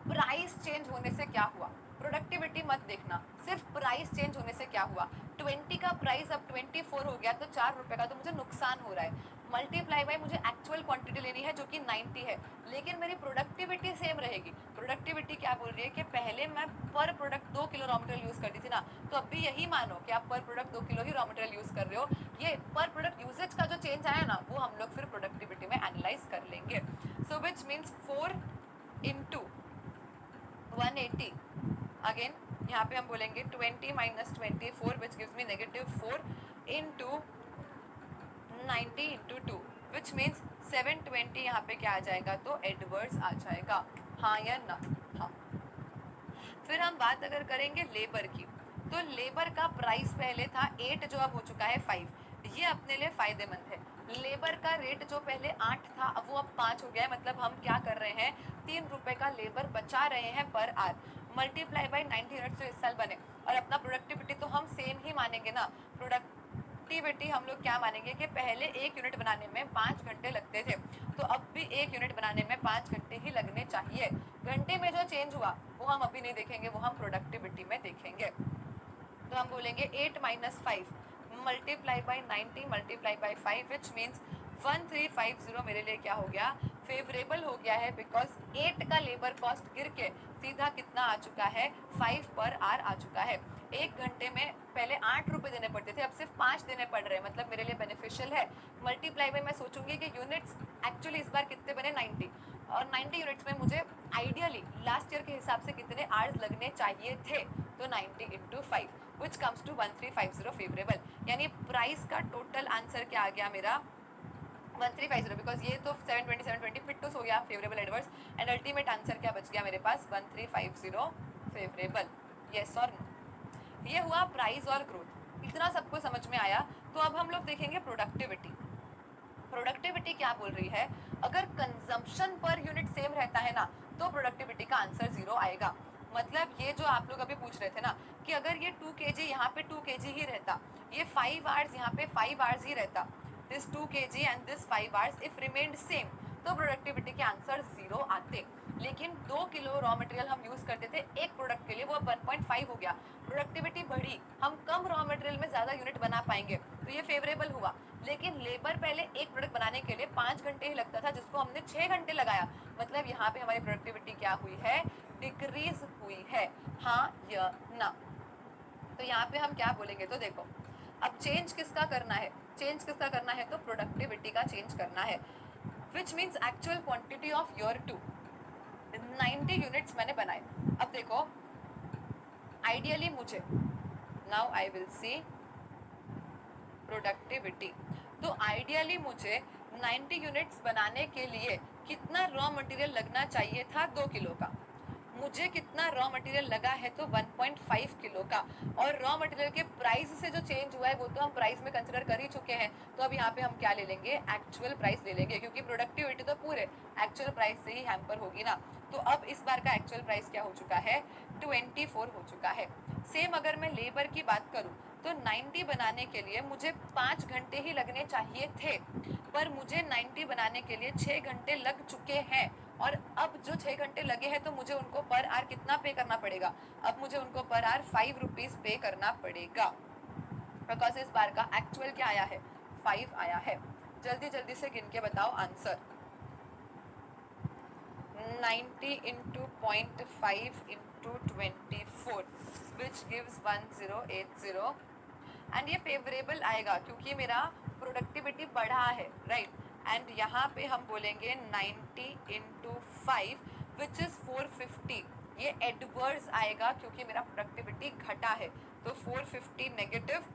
प्राइस चेंज होने से क्या हुआ, प्रोडक्टिविटी मत देखना, सिर्फ प्राइस चेंज होने से क्या हुआ। 20 का प्राइस अब 24 हो गया, तो 4 रुपए का तो मुझे नुकसान हो रहा है। मल्टीप्लाई बाय मुझे एक्चुअल क्वांटिटी लेनी है जो कि 90 है, लेकिन मेरी प्रोडक्टिविटी सेम रहेगी। प्रोडक्टिविटी क्या बोल रही है कि पहले मैं पर product 2 kilo raw material use करती थी ना, तो अब भी यही मानो कि आप पर प्रोडक्ट 2 किलो ही रॉ मटेरियल यूज कर रहे हो। ये पर प्रोडक्ट यूजेज का जो चेंज आया ना, वो हम लोग फिर प्रोडक्टिविटी में एनालाइज कर लेंगे। सो विच मीन्स 4 इंटू 180, अगेन यहाँ पे हम बोलेंगे 20 minus 24 which gives me -4 into 90 into 2 which means 720। यहाँ पे क्या आ जाएगा, तो एडवर्स आ जाएगा, हाँ या ना? हाँ। फिर हम बात अगर करेंगे लेबर की, तो लेबर का प्राइस पहले था 8 जो अब हो चुका है 5। ये अपने लिए फायदेमंद है। लेबर का रेट जो पहले 8 था अब वो अब 5 हो गया है, मतलब हम क्या कर रहे हैं, 3 रुपए का लेबर बचा रहे हैं पर आर। मल्टीप्लाई बाय 90 यूनिट जो इस साल बने, और अपना प्रोडक्टिविटी तो हम सेम ही मानेंगे ना। प्रोडक्टिविटी हम लोग क्या मानेंगे कि पहले 1 यूनिट बनाने में 5 घंटे लगते थे, तो अब भी 1 यूनिट बनाने में 5 घंटे ही लगने चाहिए। घंटे में जो चेंज हुआ वो हम अभी नहीं देखेंगे, वो हम प्रोडक्टिविटी में देखेंगे। तो हम बोलेंगे 8 minus 5 multiply by 90 multiply by 5 which means 1350 मेरे लिए क्या हो गया, फेवरेबल हो गया है, बिकॉज 8 का लेबर कॉस्ट गिर के सीधा कितना आ चुका है, 5 पर आर आ चुका है। 1 घंटे में पहले 8 रुपए देने पड़ते थे, अब सिर्फ 5 देने पड़ रहे हैं, मतलब मेरे लिए बेनिफिशियल है। मल्टीप्लाई में मैं सोचूंगी कि यूनिट्स एक्चुअली इस बार कितने बने, 90, और 90 यूनिट्स में मुझे आइडियली लास्ट ईयर के हिसाब से कितने आवर्स लगने चाहिए थे, तो 90 into 5 which comes to 1350 favourable. यानी प्राइस का टोटल आंसर क्या आ गया मेरा, 1350, बिकॉज ये तो 720 720 फिट टू हो गया favourable adverse, and ultimate answer क्या बच गया मेरे पास, 1350 फेवरेबल। यस और नो, ये हुआ प्राइस और ग्रोथ। इतना सबको समझ में आया। तो अब हम लोग देखेंगे प्रोडक्टिविटी। प्रोडक्टिविटी क्या बोल रही है, अगर कंजम्पशन पर यूनिट सेम रहता है ना, तो प्रोडक्टिविटी का आंसर 0 आएगा। मतलब ये जो आप लोग अभी पूछ रहे थे ना कि अगर ये 2 kg यहाँ पे 2 kg ही रहता, ये 5 आवर्स यहाँ पे 5 आवर्स ही रहता, this 2 kg and this 5 hours if remained same, तो प्रोडक्टिविटी के आंसर 0 आते। लेकिन 2 किलो रॉ मटेरियल हम यूज करते थे एक प्रोडक्ट के लिए, वो 1.5 हो गया, प्रोडक्टिविटी बढ़ी, हम कम रॉ मटेरियल में ज्यादा यूनिट बना पाएंगे, तो ये फेवरेबल हुआ। लेकिन लेबर पहले एक प्रोडक्ट बनाने के लिए 5 घंटे ही लगता था, जिसको हमने 6 घंटे लगाया, मतलब यहाँ पे हमारी प्रोडक्टिविटी क्या हुई है, डिक्रीज हुई है। हाँ या ना, तो यहाँ पे हम क्या बोलेंगे, तो देखो अब चेंज किसका करना है, चेंज किसका करना है, तो प्रोडक्टिविटी का चेंज करना है, which means actual quantity of your 2 90 units मैंने बनाए। अब देखो आइडियली मुझे, now I will see productivity, तो आइडियली मुझे 90 यूनिट्स बनाने के लिए कितना रॉ मटेरियल लगना चाहिए था, 2 किलो का। मुझे कितना रॉ मटेरियल लगा है, तो 1.5 किलो का। और रॉ मटेरियल के प्राइस से जो चेंज हुआ है वो तो हम प्राइस में कंसिडर कर ही चुके हैं, तो अब यहाँ पे हम क्या ले लेंगे, एक्चुअल प्राइस ले लेंगे, क्योंकि प्रोडक्टिविटी तो पूरे एक्चुअल प्राइस से ही हैम्पर होगी ना। तो अब इस बार का एक्चुअल प्राइस क्या हो चुका है, 24 हो चुका है। सेम अगर मैं लेबर की बात करूँ, तो 90 बनाने के लिए मुझे 5 घंटे ही लगने चाहिए थे, पर मुझे 90 बनाने के लिए 6 घंटे लग चुके हैं, और अब जो 6 घंटे लगे हैं तो मुझे उनको पर आर कितना पे करना पड़ेगा, अब मुझे उनको पर आर 5 रुपीज पे करना पड़ेगा, बिकॉज इस बार का एक्चुअल क्या आया है, 5 आया है। जल्दी जल्दी से गिन के बताओ answer, 90 into 0.5 into 24 which gives 1080, and ये फेवरेबल आएगा क्योंकि मेरा प्रोडक्टिविटी बढ़ा है, राइट। एंड यहाँ पे हम बोलेंगे 90 इंटू 5 विच इज 450, ये एडवर्स आएगा क्योंकि मेरा प्रोडक्टिविटी घटा है, तो 450 negative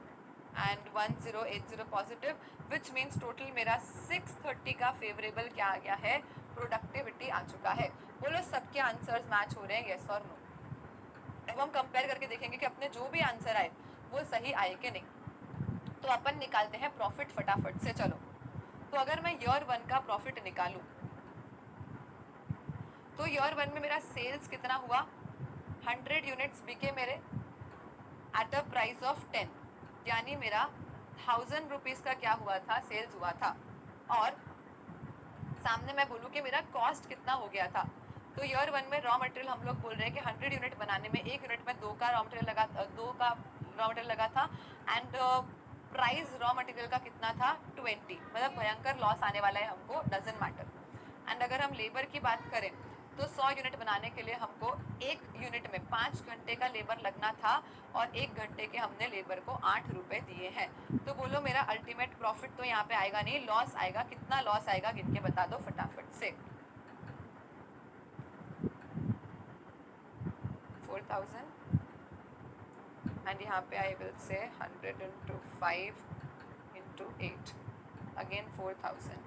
and 1080 positive, which means total मेरा 630 का फेवरेबल क्या आ गया है, प्रोडक्टिविटी आ चुका है। बोलो सबके आंसर्स मैच हो रहे हैं, यस और नो। अब हम कंपेयर करके देखेंगे कि अपने जो भी आंसर आए वो सही आए कि नहीं। तो अपन निकालते हैं प्रॉफिट फटाफट से, चलो। तो अगर मैं ईयर 1 का प्रॉफिट निकालूं, तो ईयर 1 में मेरा सेल्स कितना हुआ, 100 यूनिट्स बिके मेरे एट अ प्राइस ऑफ 10, यानी मेरा 1000 रुपीज का क्या हुआ था, सेल्स हुआ था। और सामने मैं बोलूँ कि मेरा कॉस्ट कितना हो गया था, तो ईयर 1 में रॉ मटेरियल हम लोग बोल रहे हैं कि 100 यूनिट बनाने में 1 यूनिट में 2 का रॉ मटेरियल लगा, 2 का रॉ मटेरियल लगा था, एंड प्राइस रॉ मटेरियल का कितना था, 20, मतलब भयंकर लॉस आने वाला है हमको, डजंट मैटर। एंड अगर हम लेबर की बात करें, तो 100 यूनिट बनाने के लिए हमको 1 यूनिट में 5 घंटे का लेबर लगना था, और 1 घंटे के हमने लेबर को 8 रुपए दिए हैं। तो बोलो मेरा अल्टीमेट प्रॉफिट तो यहाँ पे आएगा नहीं, लॉस आएगा। कितना लॉस आएगा गिन के बता दो फटाफट से, 4000, एंड यहाँ पे I will say 100 into 5 into 8, again 4000,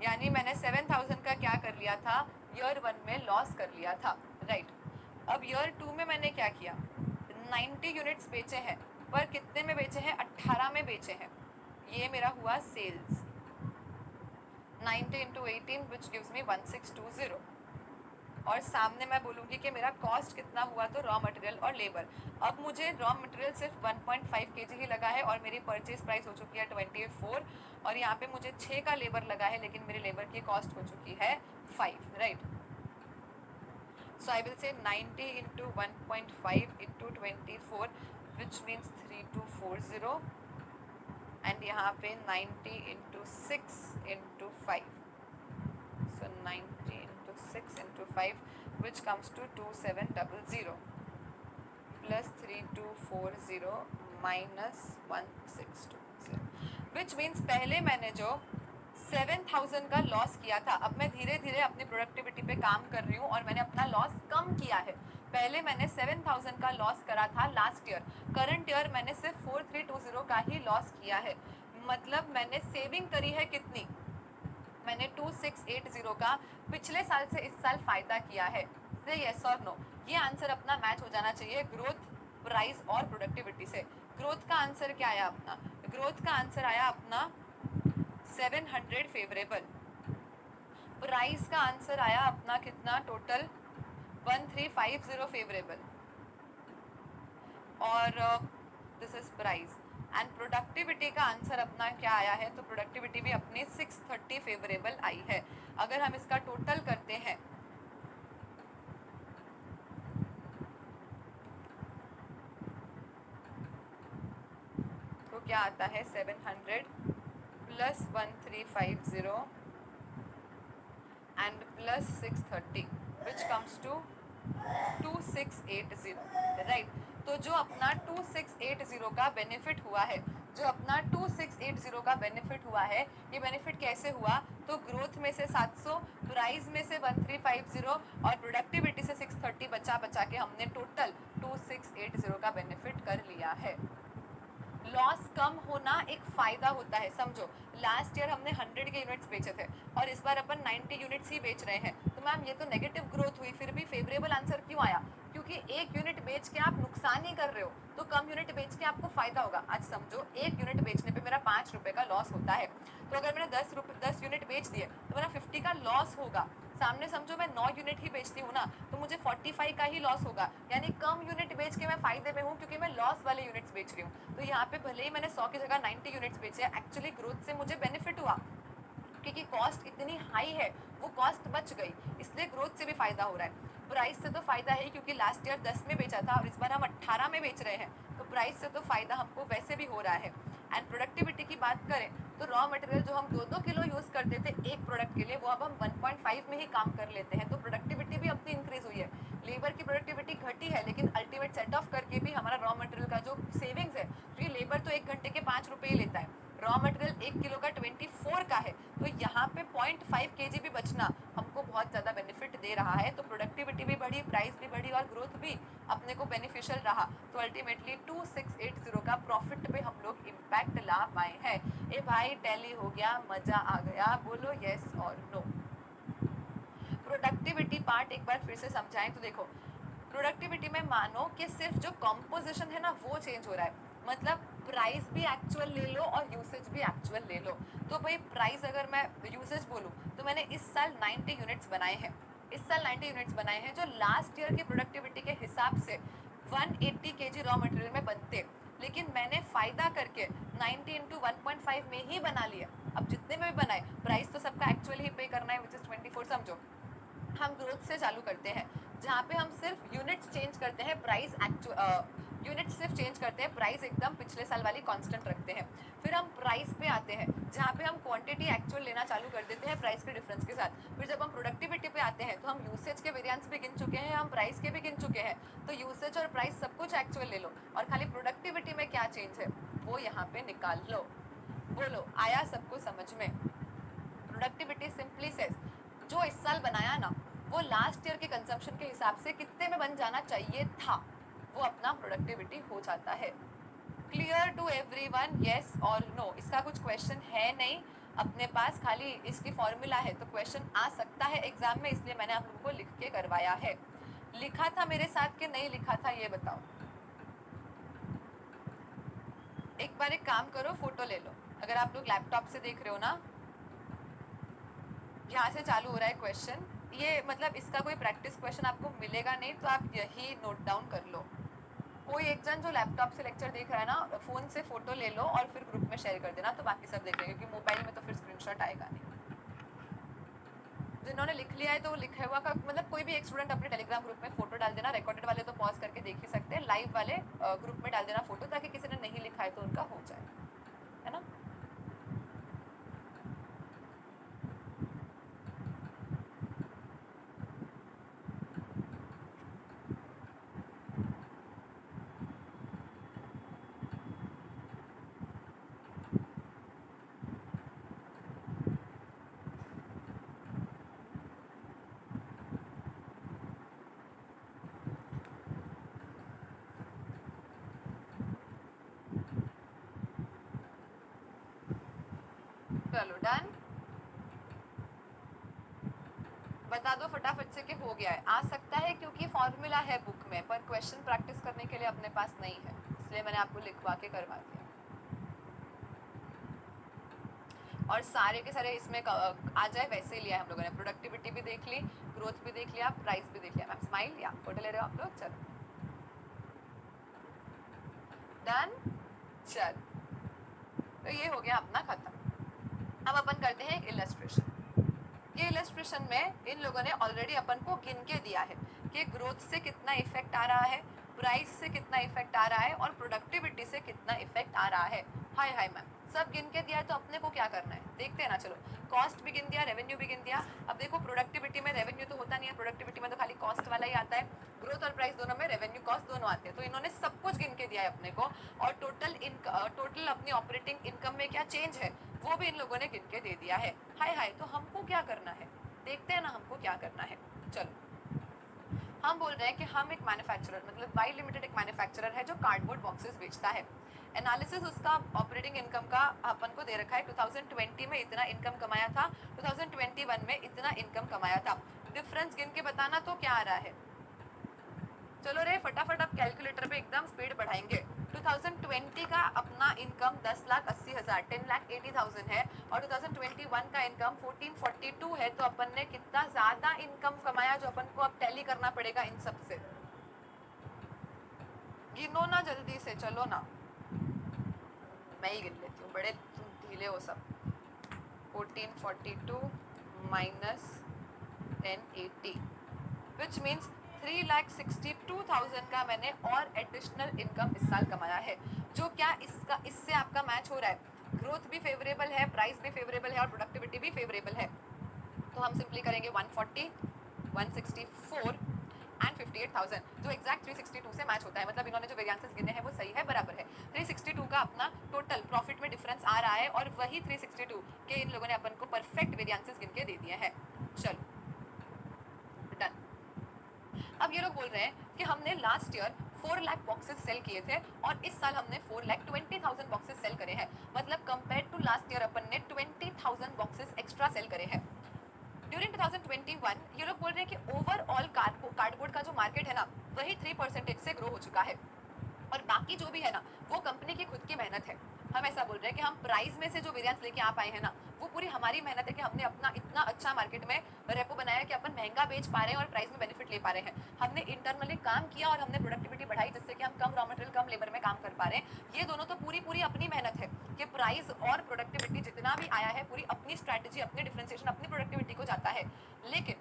यानी मैंने 7000 का क्या कर लिया था, ईयर 1 में लॉस कर लिया था, राइट। अब ईयर 2 में मैंने क्या किया, 90 यूनिट्स बेचे हैं, पर कितने में बेचे हैं, 18 में बेचे हैं, ये मेरा हुआ sales 90 into 18 which gives me 1620 और सामने मैं बोलूँगी कि मेरा कॉस्ट कितना हुआ तो रॉ मटेरियल और लेबर। अब मुझे रॉ मटेरियल सिर्फ 1.5 kg ही लगा है और मेरी परचेज प्राइस हो चुकी है 24 और यहाँ पे मुझे 6 का लेबर लगा है लेकिन मेरे लेबर की कॉस्ट हो चुकी है 5, right. So I will say 90 into 1.5 into 24 which means 3240 and यहाँ पे 90 into 6 into 5, so 90 into 6 into 5 which comes to 2700 plus 3240 minus 1620 which means पहले मैंने जो 7000 का लॉस किया था, अब मैं धीरे धीरे अपनी प्रोडक्टिविटी पे काम कर रही हूँ और मैंने अपना लॉस कम किया है। पहले मैंने 7000 का लॉस करा था लास्ट ईयर, करंट ईयर मैंने सिर्फ 4320 का ही लॉस किया है। मतलब मैंने सेविंग करी है कितनी, मैंने 2680 का पिछले साल से इस साल फायदा किया है। से यस और नो, ये आंसर अपना मैच हो जाना चाहिए ग्रोथ, प्राइस और प्रोडक्टिविटी से। ग्रोथ का आंसर क्या आया अपना, ग्रोथ का आंसर आया अपना 700 फेवरेबल। प्राइस का आंसर आया अपना कितना, टोटल 1350 फेवरेबल और this is price. And productivity का आंसर अपना क्या आया है, तो प्रोडक्टिविटी भी अपनी 630 फेवरेबल आई है। अगर हम इसका टोटल करते हैं तो क्या आता है 700 plus 1350 and plus 630 which comes to 2680, right. तो जो अपना 2680 का बेनिफिट हुआ है, जो अपना 2680 का बेनिफिट हुआ है, ये बेनिफिट कैसे हुआ, तो ग्रोथ में से 700, प्राइस में से 1350 और प्रोडक्टिविटी से 630 बचा बचा के हमने टोटल 2680 का बेनिफिट कर लिया है। लॉस कम होना एक फायदा होता है, समझो। लास्ट ईयर हमने 100 के यूनिट्स बेचे थे और इस बार अपन 90 यूनिट्स ही बेच रहे हैं, तो मैम ये तो नेगेटिव ग्रोथ हुई, फिर भी फेवरेबल आंसर क्यों आया, क्योंकि एक यूनिट बेच के आप नुकसान ही कर रहे हो, तो कम यूनिट बेच के आपको फायदा होगा। आज समझो एक यूनिट बेचने पे मेरा 5 रुपए का लॉस होता है, तो अगर मैंने 10 यूनिट बेच दिए तो मेरा 50 का लॉस होगा। सामने समझो मैं 9 यूनिट ही बेचती हूँ ना, तो मुझे 45 का ही लॉस होगा, यानी कम यूनिट बेच के मैं फायदे में हूँ क्योंकि मैं लॉस वाले यूनिट्स बेच रही हूँ। तो यहाँ पे भले ही मैंने 100 की जगह 90 यूनिट्स बेचे, एक्चुअली ग्रोथ से मुझे बेनिफिट हुआ क्योंकि कॉस्ट इतनी हाई है, वो कॉस्ट बच गई, इसलिए ग्रोथ से भी फायदा हो रहा है। प्राइस से तो फायदा है क्योंकि लास्ट ईयर 10 में बेचा था और इस बार हम 18 में बेच रहे हैं, तो प्राइस से तो फायदा हमको वैसे भी हो रहा है। एंड प्रोडक्टिविटी की बात करें तो रॉ मटेरियल जो हम 2-2 किलो यूज़ करते थे एक प्रोडक्ट के लिए, वो अब हम 1.5 में ही काम कर लेते हैं, तो प्रोडक्टिविटी भी अपनी इंक्रीज हुई है। लेबर की प्रोडक्टिविटी घटी है, लेकिन अल्टीमेट सेट ऑफ करके भी हमारा रॉ मटेरियल का जो सेविंग्स है, क्योंकि लेबर तो 1 घंटे के 5 रुपये ही लेता है, रॉ मटेरियल 1 किलो का 24 का है, तो यहाँ पे 0.5 kg भी बचना हमको बहुत ज़्यादा बेनिफिट दे रहा है। तो प्रोडक्टिविटी भी बढ़ी, प्राइस भी बढ़ी और ग्रोथ भी अपने को बेनिफिशियल रहा, तो अल्टीमेटली 2680 का प्रॉफिट पे हम लोग इम्पैक्ट ला पाए हैं। ए भाई टैली हो गया, मजा आ गया, बोलो यस और नो। प्रोडक्टिविटी पार्ट एक बार फिर से समझाएं तो देखो, प्रोडक्टिविटी में मानो कि सिर्फ जो कॉम्पोजिशन है ना वो चेंज हो रहा है, मतलब प्राइस भी एक्चुअल ले लो और यूसेज भी एक्चुअल ले लो। तो भाई प्राइस अगर मैं यूसेज बोलूँ तो मैंने इस साल 90 यूनिट्स बनाए हैं, इस साल 90 यूनिट्स बनाए हैं जो लास्ट ईयर की प्रोडक्टिविटी के हिसाब से 180 kg रॉ मटेरियल में बनते, लेकिन मैंने फायदा करके 90 इंटू 1.5 में ही बना लिया। अब जितने में भी बनाए, प्राइस तो सबका एक्चुअली ही पे करना है विच इज 24, समझो। हम ग्रोथ से चालू करते हैं जहाँ पे हम सिर्फ यूनिट्स चेंज करते हैं, प्राइस यूनिट्स सिर्फ चेंज करते हैं, प्राइस एकदम पिछले साल वाली कांस्टेंट रखते हैं। फिर हम प्राइस पे आते हैं जहाँ पे हम क्वांटिटी एक्चुअल लेना चालू कर देते हैं प्राइस के डिफरेंस के साथ। फिर जब हम प्रोडक्टिविटी पे आते हैं तो हम यूसेज के वेरिएंस भी गिन चुके हैं, हम प्राइस के भी गिन चुके हैं, तो यूसेज और प्राइस सब कुछ एक्चुअल ले लो और खाली प्रोडक्टिविटी में क्या चेंज है वो यहाँ पे निकाल लो। बोलो आया सबको समझ में? प्रोडक्टिविटी सिंपली सेज जो इस साल बनाया ना वो लास्ट ईयर के कंजम्पशन के हिसाब से कितने में बन जाना चाहिए था, वो अपना प्रोडक्टिविटी हो जाता है। क्लियर टू एवरीवन, यस और नो? इसका कुछ क्वेश्चन है नहीं अपने पास, खाली इसकी फॉर्मूला है, तो क्वेश्चन आ सकता है एग्जाम में, इसलिए मैंने आप लोगों को लिख के करवाया है। लिखा था मेरे साथ कि नहीं लिखा था ये बताओ। एक बार एक काम करो, फोटो ले लो, अगर आप लोग लैपटॉप से देख रहे हो ना, यहाँ से चालू हो रहा है क्वेश्चन, ये मतलब इसका कोई प्रैक्टिस क्वेश्चन आपको मिलेगा नहीं, तो आप यही नोट डाउन कर लो। कोई एक जन जो लैपटॉप से लेक्चर देख रहा है ना, फोन से फोटो ले लो और फिर ग्रुप में शेयर कर देना, तो बाकी सब देख लेंगे, क्योंकि मोबाइल में तो फिर स्क्रीनशॉट आएगा नहीं। जिन्होंने लिख लिया है तो वो लिखा हुआ का मतलब कोई भी एक स्टूडेंट अपने टेलीग्राम ग्रुप में फोटो डाल देना, रिकॉर्डेड वाले तो पॉज करके देख ही सकते हैं, लाइव वाले ग्रुप में डाल देना फोटो, ताकि किसी ने नहीं लिखा है तो उनका हो जाए, है ना। चलो डन, बता दो फटाफट से कि हो गया है। आ सकता है क्योंकि फॉर्मूला है बुक में, पर क्वेश्चन प्रैक्टिस करने के लिए अपने पास नहीं है, इसलिए मैंने आपको लिखवा के करवा दिया। और सारे के सारे इसमें आ जाए वैसे ही लिया है हम लोगों ने, प्रोडक्टिविटी भी देख ली, ग्रोथ भी देख लिया, प्राइस भी देख लिया। मैम स्माइल या फोटो ले रहे हो आप लोग, चलो डन। चल तो ये हो गया अपना खत्म। अब अपन करते हैं इलस्ट्रेशन। ये इलस्ट्रेशन में इन लोगों ने ऑलरेडी अपन को गिन के दिया है कि ग्रोथ से कितना इफेक्ट आ रहा है, प्राइस से कितना इफेक्ट आ रहा है, और प्रोडक्टिविटी से कितना इफेक्ट आ रहा है। हाय हाय मैम, सब गिन के दिया है, तो अपने को क्या करना है देखते हैं ना। चलो, कॉस्ट भी गिन दिया, रेवेन्यू भी गिन दिया। अब देखो प्रोडक्टिविटी में रेवेन्यू तो होता नहीं है, प्रोडक्टिविटी में तो खाली कॉस्ट वाला ही आता है। ग्रोथ और प्राइस दोनों में रेवेन्यू कॉस्ट दोनों आते हैं, तो इन्होंने सब कुछ गिन के दिया है अपने को। और टोटल अपनी ऑपरेटिंग इनकम में क्या चेंज है वो भी इन लोगों ने गिन के दे दिया है। हाय हाय, तो हमको क्या करना है देखते हैं ना, हमको क्या करना है। चलो, हम बोल रहे हैं कि हम एक मैन्युफैक्चरर, मतलब वाई लिमिटेड एक मैन्युफैक्चरर है जो कार्डबोर्ड बॉक्सेस बेचता है। एनालिसिस उसका ऑपरेटिंग इनकम का अपन को दे रखा है, 2020 में इतना इनकम कमाया था, 2021 में इतना इनकम कमाया था। डिफरेंस गिन के बताना तो क्या आ रहा है। चलो रे फटाफट, अब कैलकुलेटर पे एकदम स्पीड बढ़ाएंगे। 2020 का अपना इनकम 10,80,000 10,80,000 है, और 2021 का इनकम 1442 है, तो अपन ने कितना ज्यादा इनकम कमाया, जो अपन को अब टैली करना पड़ेगा इन सब से। गिनो ना जल्दी से, चलो ना, मैं ही गिन लेती हूँ, बड़े तुम ढीले हो सब। 1442 माइनस 1080 विच मीन्स 3,62,000 का मैंने और एडिशनल इनकम इस साल कमाया है, जो क्या इससे आपका मैच हो रहा है। ग्रोथ भी फेवरेबल है, प्राइस भी फेवरेबल है, और प्रोडक्टिविटी भी फेवरेबल है। तो हम सिंपली करेंगे 140, 164 एंड 58,000, जो एग्जैक्ट 362 से मैच होता है। मतलब इन्होंने जो वेरिएंसेस गिने हैं वो सही है, बराबर है। 362 का अपना टोटल प्रॉफिट में डिफरेंस आ रहा है, और वही 362 के इन लोगों ने अपन को परफेक्ट वेरिएंसेस गिन के दे दिए हैं। चलो डन। अब ये लोग बोल रहे हैं कि हमने last year 4 lakh boxes sell किए थे, और इस साल हमने 4,20,000 बॉक्सेस सेल करे हैं। मतलब कंपेयर टू लास्ट ईयर अपन ने 20,000 बॉक्सेस एक्स्ट्रा सेल करे हैं। ड्यूरिंग 2021 ये लोग बोल रहे हैं कि ओवरऑल कार्डबोर्ड का जो मार्केट है ना, वही 3% से ग्रो हो चुका है, और बाकी जो भी है ना वो कंपनी की खुद की मेहनत है। हम ऐसा बोल रहे हैं कि हम प्राइस में से जो वेरिएंस लेके आ पाए हैं ना, वो पूरी हमारी मेहनत है कि हमने अपना इतना अच्छा मार्केट में रेपो बनाया कि अपन महंगा बेच पा रहे हैं और प्राइस में बेनिफिट ले पा रहे हैं। हमने इंटरनली काम किया और हमने प्रोडक्टिविटी बढ़ाई, जिससे कि हम कम रॉ मटेरियल कम लेबर में काम कर पा रहे हैं। ये दोनों तो पूरी अपनी मेहनत है कि प्राइस और प्रोडक्टिविटी जितना भी आया है पूरी अपनी स्ट्रैटेजी, अपनी डिफरेंशिएशन, अपनी प्रोडक्टिविटी को जाता है। लेकिन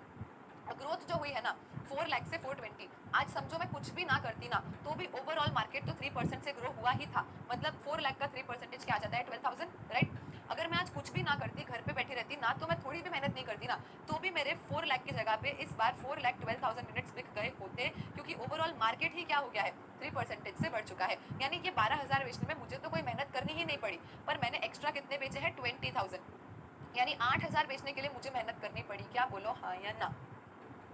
ग्रोथ जो हुई है ना 4 लाख से 420, आज समझो मैं कुछ भी ना करती ना तो भी ओवरऑल मार्केट तो 3% से ग्रो हुआ ही था। मतलब 4 लाख का 3% क्या आ जाता है 12,000, राइट। अगर मैं आज कुछ भी ना करती, घर पे बैठी रहती ना, तो मैं थोड़ी भी मेहनत नहीं करती ना, तो भी मेरे 4 लाख की जगह पे इस बार 4,12,000 यूनिट्स बिक गए होते, क्योंकि ओवरऑल मार्केट ही क्या हो गया है 3% से बढ़ चुका है। यानी कि 12,000 बेचने में मुझे तो कोई मेहनत करनी ही नहीं पड़ी, पर मैंने एक्स्ट्रा कितने बेचे हैं 20,000, यानी 8,000 बेचने के लिए मुझे मेहनत करनी पड़ी। क्या बोलो, हाँ या ना।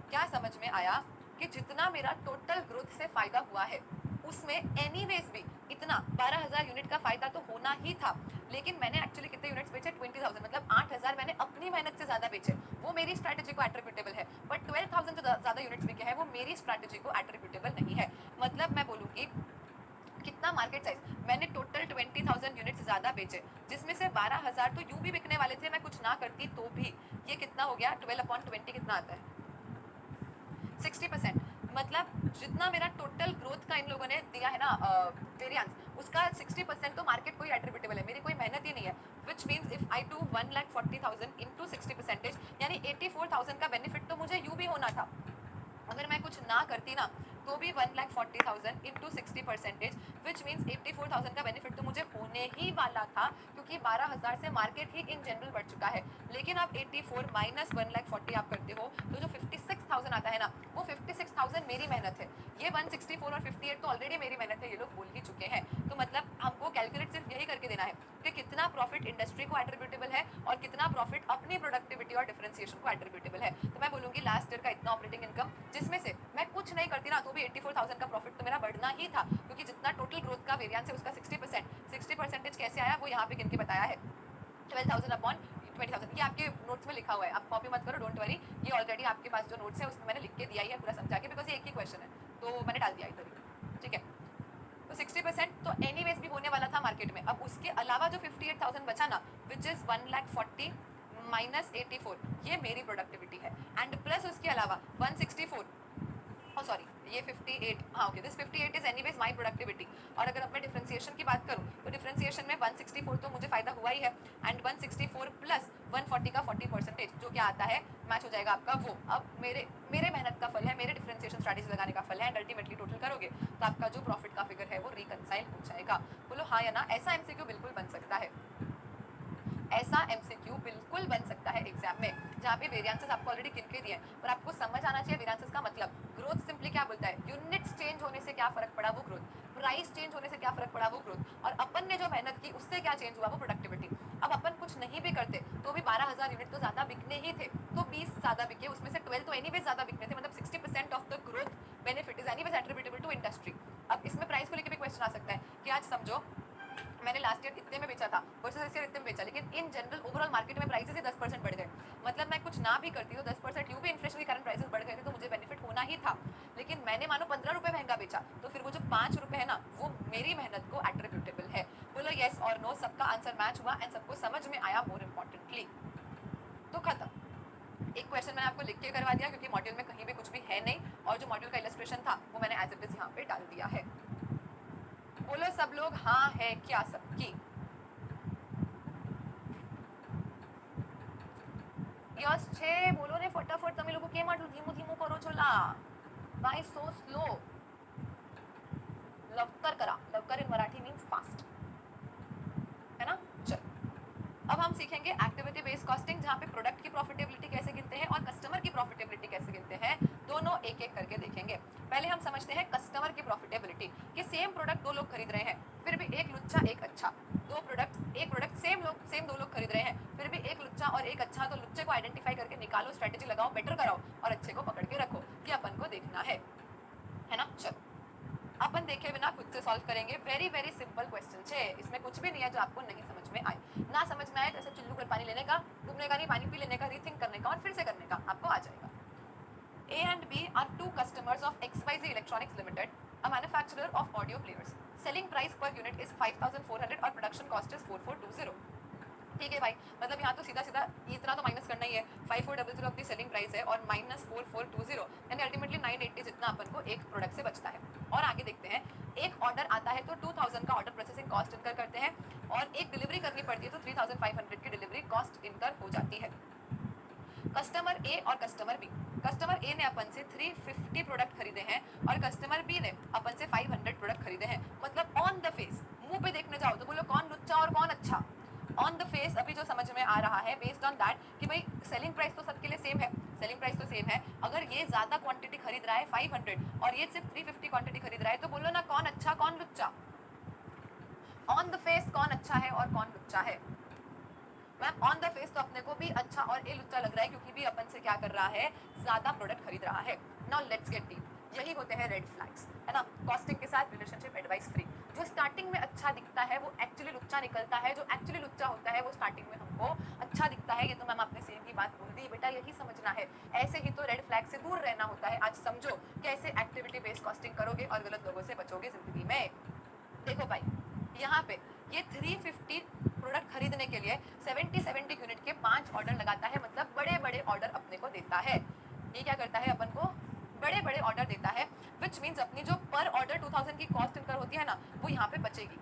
क्या समझ में आया कि जितना मेरा टोटल ग्रोथ से फायदा हुआ है उसमें एनीवेज भी इतना 12,000 यूनिट का फायदा तो होना ही था, लेकिन मैंने एक्चुअली कितने यूनिट्स बेचे 20,000, मतलब 8,000 मैंने अपनी मेहनत से ज्यादा बेचे, वो मेरी स्ट्रैटेजी को एट्रीब्यूटेबल है। बट 12,000 से ज्यादा यूनिट्स बिके हैं वो मेरी स्ट्रैटेजी को एट्रीब्यूटेबल नहीं है। मतलब मैं बोलूंगी कितना मार्केट साइज, मैंने टोटल 20,000 यूनिट्स ज्यादा बेचे, जिसमें से 12,000 तो यूं भी बिकने वाले थे मैं कुछ ना करती तो भी। ये कितना हो गया, 12/20 कितना आता है, 60%। मतलब जितना मेरा टोटल ग्रोथ का इन लोगों ने दिया है ना वेरिएंस, उसका 60% तो मार्केट को ही एट्रीब्यूटेबल है, मेरी कोई मेहनत ही नहीं है। Which means if I do 1,40,000 into 60%, यानी 84,000 का बेनिफिट तो मुझे यूं भी होना था। अगर मैं कुछ ना करती ना तो भी 1,40,000 इंटू 60%, विच मीन्स 84,000 का बेनिफिट तो मुझे होने ही वाला था, क्योंकि 12,000 से मार्केट ही इन जनरल बढ़ चुका है। लेकिन आप 84 माइनस 1,40,000 आप करते हो तो जो 56,000 आता है ना, वो 56,000 मेरी मेहनत है। ये 164 और 58 तो ऑलरेडी मेरी मेहनत है, ये लोग बोल ही चुके हैं। तो मतलब हमको कैलकुलेट सिर्फ यही करके देना है कि कितना प्रॉफिट इंडस्ट्री को एट्रीब्यूटेबल है और कितना प्रॉफिट अपनी प्रोडक्टिविटी और डिफरेंशिएशन को एट्रीब्यूटेबल है। तो मैं बोलूंगी लास्ट ईयर का इतना ऑपरेटिंग इनकम, जिसमें से मैं कुछ नहीं करती ना तो भी 84,000 का प्रॉफिट तो मेरा बढ़ना ही था, क्योंकि जितना टोटल ग्रोथ का वेरिएंस है उसका 60% कैसे आया वो यहाँ पे गिन के बताया है, 12,000 अपॉन 20,000। ये आपके नोट्स में लिखा हुआ है, आप कॉपी मत करो, डोंट वरी, ये ऑलरेडी आपके पास जो नोट्स है उसमें मैंने लिख के दिया ही है पूरा समझा के, बिकॉज ये एक ही क्वेश्चन है तो मैंने डाल दिया इधर ही, ठीक है। तो 60% तो एनीवेज भी होने वाला था मार्केट में। अब उसके अलावा जो 58,000 बचा ना, विच इज 1,40,000 माइनस 84, ये मेरी प्रोडक्टिविटी है। एंड प्लस उसके अलावा 164, सॉरी ये 58, हाँ okay, this 58 is anyways my productivity. और अगर अब मैं डिफरेंशिएशन की बात करूँ तो डिफरेंशिएशन में 164 तो मुझे फायदा हुआ ही है, एंड 164 प्लस 140 का 40% जो क्या आता है मैच हो जाएगा आपका वो। अब मेरे मेहनत का फल है, मेरे डिफरेंशिएशन स्ट्रैटेजी लगाने का फल है, एंड अल्टीमेटली टोटल करोगे तो आपका जो प्रॉफिट का फिगर है वो रिकनसाइल हो जाएगा। बोलो हाँ या ना, ऐसा एमसीक्यू बिल्कुल बन सकता है, ऐसा एमसीक्यू बिल्कुल बन सकता है एग्जाम में, जहाँ पे वेरिएंसेस आपको ऑलरेडी गिन के दिए हैं, पर आपको समझ आना चाहिए वेरिएंसेस का मतलब। ग्रोथ सिंपली क्या बोलता है, यूनिट्स चेंज होने से क्या फर्क पड़ा वो ग्रोथ, प्राइस चेंज होने से क्या फर्क पड़ा वो ग्रोथ, और अपन ने जो मेहनत की उससे क्या चेंज हुआ वो प्रोडक्टिविटी। अब अपन कुछ नहीं भी करते तो भी 12,000 यूनिट तो ज्यादा बिकने ही थे, तो 20 ज्यादा बिके, उसमें से 12 तो एनीवेज ज्यादा बिकने थे, मतलब 60% of the growth benefit is anyways attributable to industry. अब इसमें प्राइस को लेकर भी क्वेश्चन आ सकता है कि आज समझो मैंने लास्ट ईयर इतने में बेचा था वर्सेस इस ईयर इतने में बेचा, लेकिन इन जनरल ओवरऑल मार्केट में प्राइसेस ही 10% बढ़ गए, मतलब मैं कुछ ना भी करती तो 10% यूं भी इन्फ्लेशन के कारण प्राइसेस बढ़ गए थे, तो मुझे बेनिफिट होना ही था। लेकिन मैंने मानो 15 रुपए महंगा बेचा, तो फिर वो जो 5 रुपए है ना वो मेरी मेहनत को एट्रीब्यूटेबल है। बोलो येस और नो, सबका आंसर मैच हुआ एंड सबको समझ में आया मोर इम्पोर्टेंटली। तो खत्म, एक क्वेश्चन मैंने आपको लिख के करवा दिया क्योंकि मॉड्यूल में कहीं भी कुछ भी है नहीं, और जो मॉड्यूल का इलस्ट्रेशन था वो मैंने एज इट इज यहाँ पे डाल दिया है। बोलो सब लोग हाँ है क्या सबकी? यस छे बोलो ने फटाफट, તમે લોકો કેમ આટલું ધીમું ધીમું કરો છો લા? Why so slow? लवकर करा, लवकर इन मराठी मीन्स फास्ट, है ना। चल अब हम सीखेंगे एक्टिविटी बेस्ड कॉस्टिंग, जहाँ पे प्रोडक्ट की प्रॉफिटेबिलिटी कैसे गिनते हैं और कस्टमर की प्रॉफिटेबिलिटी कैसे गिनते हैं, दोनों एक एक करके देखेंगे। पहले हम समझते हैं कस्टमर की प्रॉफिटेबिलिटी, कि सेम प्रोडक्ट दो लोग खरीद रहे हैं फिर भी एक लुच्चा एक अच्छा, एक प्रोडक्ट सेम दो लोग खरीद रहे हैं फिर भी एक लुच्चा और एक अच्छा, तो लुच्चे को आइडेंटिफाई करके निकालो, स्ट्रेटेजी लगाओ, बेटर कराओ, और अच्छे को पकड़ के रखो कि अपन को देखना है ना। चलो अपन देखे बिना खुद से सॉल्व करेंगे, वेरी वेरी सिंपल क्वेश्चन है, इसमें कुछ भी नहीं है जो आपको नहीं समझ में आए। ना समझ में आए तो ऐसे चुल्लू कर पानी लेने का, डूबने का नहीं, पानी पी लेने का, रीथिंक करने का और फिर से करने का, आपको आ जाएगा। A and B are two customers of XYZ Electronics Limited, a manufacturer of audio players. Selling price per unit is 5,400 और production cost is 4,420. ठीक है भाई, मतलब यहाँ तो सीधा सीधा इतना तो माइनस करना ही है, 5,400 अपनी सेलिंग प्राइस है और माइनस 4,420, यानी अल्टीमेटली 980 जितना अपन को एक प्रोडक्ट से बचता है। और आगे देखते हैं, एक ऑर्डर आता है तो 2,000 का ऑर्डर प्रोसेसिंग कॉस्ट इनकर करते हैं, और एक डिलीवरी करनी पड़ती है तो 3,500 की डिलीवरी कॉस्ट इनकर हो जाती है। कस्टमर ए और कस्टमर बी, कस्टमर ए ने अपन से 350 प्रोडक्ट खरीदे हैं और कस्टमर बी ने अपन से 500 प्रोडक्ट खरीदे हैं, मतलब ऑन द फेस, मुंह पे देखने जाओ तो बोलो कौन लुच्चा और कौन अच्छा। ऑन द फेस अभी जो समझ में आ रहा है बेस्ड ऑन दैट कि भाई सेलिंग प्राइस तो सबके लिए सेम है, सेलिंग प्राइस तो सेम है, अगर ये ज्यादा क्वांटिटी खरीद रहा है 500 और ये सिर्फ 350 क्वांटिटी खरीद रहा है, तो बोलो ना कौन अच्छा कौन लुच्चा। ऑन द फेस कौन अच्छा है और कौन लुच्चा है? मैम ऑन द फेस तो अपने को भी अच्छा और ये लुच्चा लग रहा है क्योंकि भी अपन से क्या कर रहा है, ज्यादा प्रोडक्ट खरीद रहा है। नाउ लेट्स गेट डीप, यही होते हैं रेड फ्लैग्स, है ना, कॉस्टिंग के साथ रिलेशनशिप एडवाइस फ्री। जो स्टार्टिंग में अच्छा दिखता है वो एक्चुअली लुच्चा निकलता है, जो एक्चुअली लुच्चा होता है वो स्टार्टिंग में हमको अच्छा दिखता है। ये तो मैम आपने सेम ही बात बोल दी बेटा, यही समझना है, ऐसे ही तो रेड फ्लैग से दूर रहना होता है। आज समझो कैसे एक्टिविटी बेस्ड कॉस्टिंग करोगे और गलत लोगों से बचोगे जिंदगी में। देखो भाई, यहाँ पे ये 350 प्रोडक्ट खरीदने के लिए 70 यूनिट के 5 ऑर्डर लगाता है, मतलब बड़े बड़े ऑर्डर अपने को देता है। ये क्या करता है, अपन को बड़े बड़े ऑर्डर देता है, विच मीन्स अपनी जो पर ऑर्डर 2000 की कॉस्ट इनकर होती है ना, वो यहाँ पे बचेगी।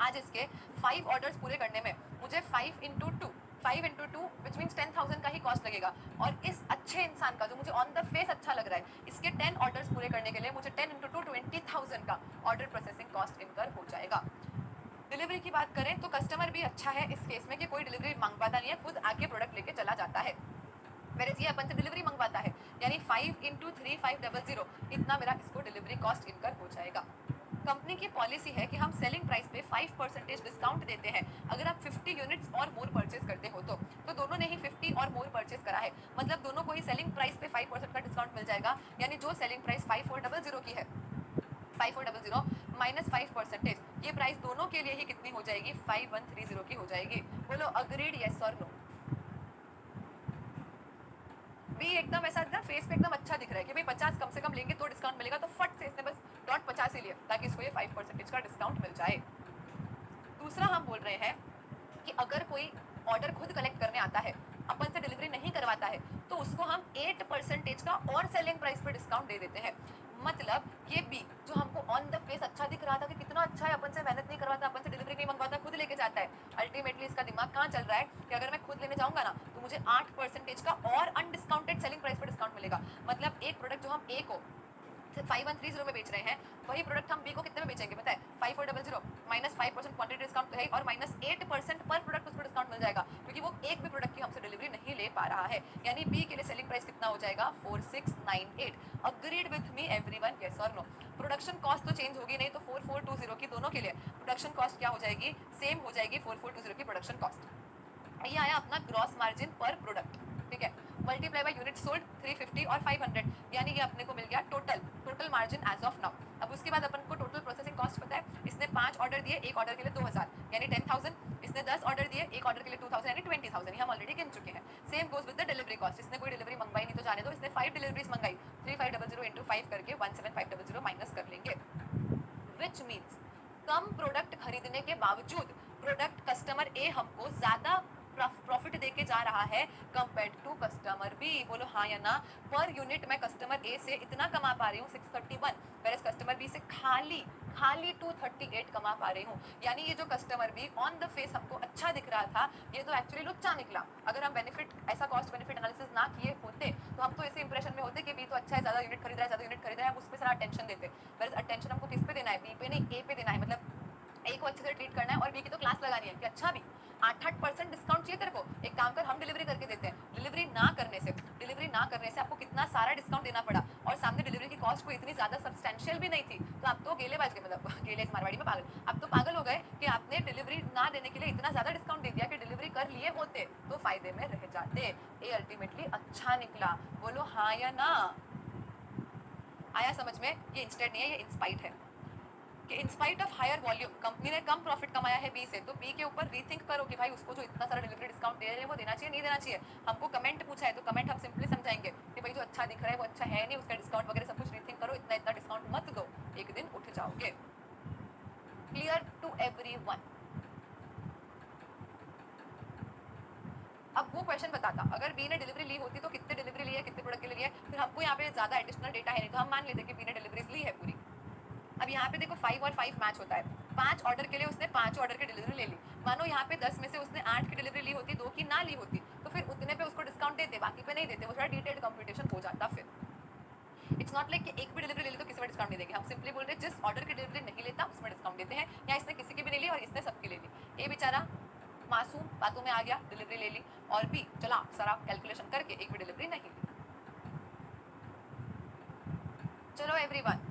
आज इसके 5 ऑर्डर्स पूरे करने में मुझे 5 इंटू टू विच मीन्स 10,000 का ही कॉस्ट लगेगा। और इस अच्छे इंसान का, जो मुझे ऑन द फेस अच्छा लग रहा है, इसके 10 ऑर्डर्स पूरे करने के लिए मुझे 10 इंटू 20,000 का ऑर्डर प्रोसेसिंग कॉस्ट इनकर हो जाएगा। डिलीवरी की बात करें तो कस्टमर भी अच्छा है इस केस में कि कोई डिलीवरी मांगवाता नहीं है, खुद आके प्रोडक्ट लेके चला जाता है। वेरेज ये अपन से डिलीवरी मंगवाता है, यानी 5 इंटू 3500 इतना मेरा इसको डिलीवरी कॉस्ट इनकर हो जाएगा। कंपनी की पॉलिसी है कि हम सेलिंग प्राइस पे 5% डिस्काउंट देते हैं अगर आप 50 यूनिट्स और मोर परचेज करते हो तो दोनों ने ही 50 और मोर परचेज करा है, मतलब दोनों को ही सेलिंग प्राइस पे 5% का डिस्काउंट मिल जाएगा। यानी जो सेलिंग प्राइस 5400 की है, 5400 माइनस 5%, ये प्राइस दोनों के लिए ही कितनी हो जाएगी, 5130 की हो जाएगी। बोलो अग्रीड, यस और नो। भी एकदम ऐसा ना फेस पे एकदम अच्छा दिख रहा है कि भाई 50 कम से कम लेंगे तो डिस्काउंट मिलेगा, तो फट से इसने बस .50 ही लिया ताकि इसको ये 5% का डिस्काउंट मिल जाए। दूसरा हम बोल रहे हैं कि अगर कोई ऑर्डर खुद कलेक्ट करने आता है, अपन से डिलीवरी नहीं करवाता है, तो उसको हम 8% का और सेलिंग प्राइस पर डिस्काउंट दे देते हैं। मतलब ये बी जो हमको ऑन द फेस अच्छा दिख रहा था कि कितना अच्छा है, अपन से मेहनत नहीं करवाता, अपन से डिलीवरी नहीं मंगवाता, खुद लेके जाता है, अल्टीमेटली इसका दिमाग कहाँ चल रहा है कि अगर मैं खुद लेने जाऊंगा ना तो मुझे 8% का और अनडिस्काउंटेड सेलिंग प्राइस पर डिस्काउंट मिलेगा। मतलब एक प्रोडक्ट जो हम ए को 5130 में बेच रहे हैं, वही प्रोडक्ट हम बी को कितने में बेचेंगे पता है, 5400 माइनस 5% क्वांटिटी डिस्काउंट तो है और माइनस 8% पर प्रोडक्ट उसको डिस्काउंट मिल जाएगा, क्योंकि वो एक भी प्रोडक्ट की हमसे डिलीवरी नहीं ले पा रहा है। यानी बी के लिए सेलिंग प्राइस कितना हो जाएगा, 4698। Agreed with me everyone, yes और नो। प्रोडक्शन कॉस्ट तो चेंज होगी नहीं, तो 4420 की दोनों के लिए प्रोडक्शन कॉस्ट क्या हो जाएगी, सेम हो जाएगी 4420 की प्रोडक्शन कॉस्ट। ये आया अपना ग्रॉस मार्जिन पर प्रोडक्ट, ठीक है, मल्टीप्लाई बाय यूनिट सोल्ड 350 और 500, यानी ये अपने को मिल गया total margin as of now. अब उसके बाद अपन को टोटल प्रोसेसिंग कॉस्ट पता है, इसने 5 ऑर्डर दिए, एक ऑर्डर के लिए 2000 यानी 10,000, इसने 10 ऑर्डर दिए, एक ऑर्डर के लिए 2000 यानी 20,000, हम ऑलरेडी गिन चुके हैं। Same goes with the delivery cost, इसने कोई डिलीवरी मंगवाई नहीं तो जाने दो, इसने 5 डिलीवरीज मंगाई, 3500 इंटू 5 करके 17500 माइनस कर लेंगे, विच मीन्स कम प्रोडक्ट खरीदने के बावजूद प्रोडक्ट कस्टमर ए हमको ज्यादा प्रॉफिट देके जा रहा है कंपेयर्ड टू कस्टमर बी। बोलो हाँ या ना। पर यूनिट मैं कस्टमर ए से इतना कमा पा रही हूँ 631, वेरएज कस्टमर बी से खाली 238 कमा पा रही हूँ। यानी ये जो customer be on the face हमको अच्छा दिख रहा था, ये तो एक्चुअली लुच्चा निकला। अगर हम बेनिफिट ऐसा कॉस्ट बेनिफिट एनालिसिस ना किए होते तो हम तो ऐसे इंप्रेशन में होते कि बी तो अच्छा है, ज्यादा यूनिट खरीद रहा है, ज्यादा यूनिट खरीद रहा है, हम उस पर सारा अटेंशन देते। वेरएज अटेंशन हमको किस पे देना है, बी पे नहीं ए पे देना है। मतलब ए को अच्छे से ट्रीट करना है और बी की तो क्लास लगानी है कि अच्छा भी 8% डिस्काउंट चाहिए तेरे को, एक काम कर हम डिलीवरी करके देते हैं। डिलीवरी ना करने से आपको कितना सारा डिस्काउंट देना पड़ा और सामने डिलीवरी की कॉस्ट कोई इतनी ज्यादा सब्सटेंशियल भी नहीं थी, तो आप तो गेलेबाज गए, मतलब गेले मारवाड़ी में पागल, आप तो पागल हो गए कि आपने डिलीवरी ना देने के लिए इतना ज्यादा डिस्काउंट दे दिया कि डिलीवरी कर लिए होते तो फायदे में रह जाते। ये अल्टीमेटली अच्छा निकला। बोलो हाँ या ना। आया समझ में? ये इंस्टेड नहीं है, ये इंस्पाइट है कि in spite of higher volume company ने कम प्रॉफिट कमाया है बी से, तो बी के ऊपर रीथिंक करो कि भाई उसको जो इतना सारा डिलीवरी डिस्काउंट दे रहे हैं वो देना चाहिए नहीं देना चाहिए। हमको कमेंट पूछा है तो कमेंट हम सिंपली समझाएंगे कि भाई जो अच्छा दिख रहा है वो अच्छा है नहीं, उसका डिस्काउंट वगैरह सब कुछ रीथिंक करो, इतना इतना डिस्काउंट मत दो, एक दिन उठ जाओगे। Clear to everyone? अब वो क्वेश्चन बताता, अगर बी ने डिलीवरी ली होती तो कितने डिलीवरी ली है, कितने प्रोडक्ट के लिए ली है, फिर हमको यहाँ पे ज्यादा एडिशनल डेटा है नहीं तो हम मान लेते कि बी ने डिलीवरीज ली है पूरी। अब यहाँ पे देखो 5 और 5 मैच होता है, 5 ऑर्डर के लिए उसने 5 ऑर्डर की डिलीवरी ले ली। मानो यहाँ पे 10 में से उसने 8 की डिलीवरी ली होती, 2 की ना ली होती, तो फिर उतने पे उसको डिस्काउंट देते, बाकी पे नहीं देते, वो थोड़ा डिटेल्ड कंप्यूटेशन हो जाता। फिर इट्स नॉट लाइक कि एक भी डिलीवरी ले ली तो किसी में डिस्काउंट नहीं देंगे, हम सिंपली बोल रहे हैं जिस ऑर्डर की डिलीवरी नहीं लेता उसमें डिस्काउंट देते हैं। या इसने किसी की भी नहीं ली और इसने सबकी ले ली, ये बेचारा मासूम बातों में आ गया, डिलीवरी ले ली, और भी चला सारा कैलकुलेशन करके एक भी डिलीवरी नहीं ली। चलो everyone,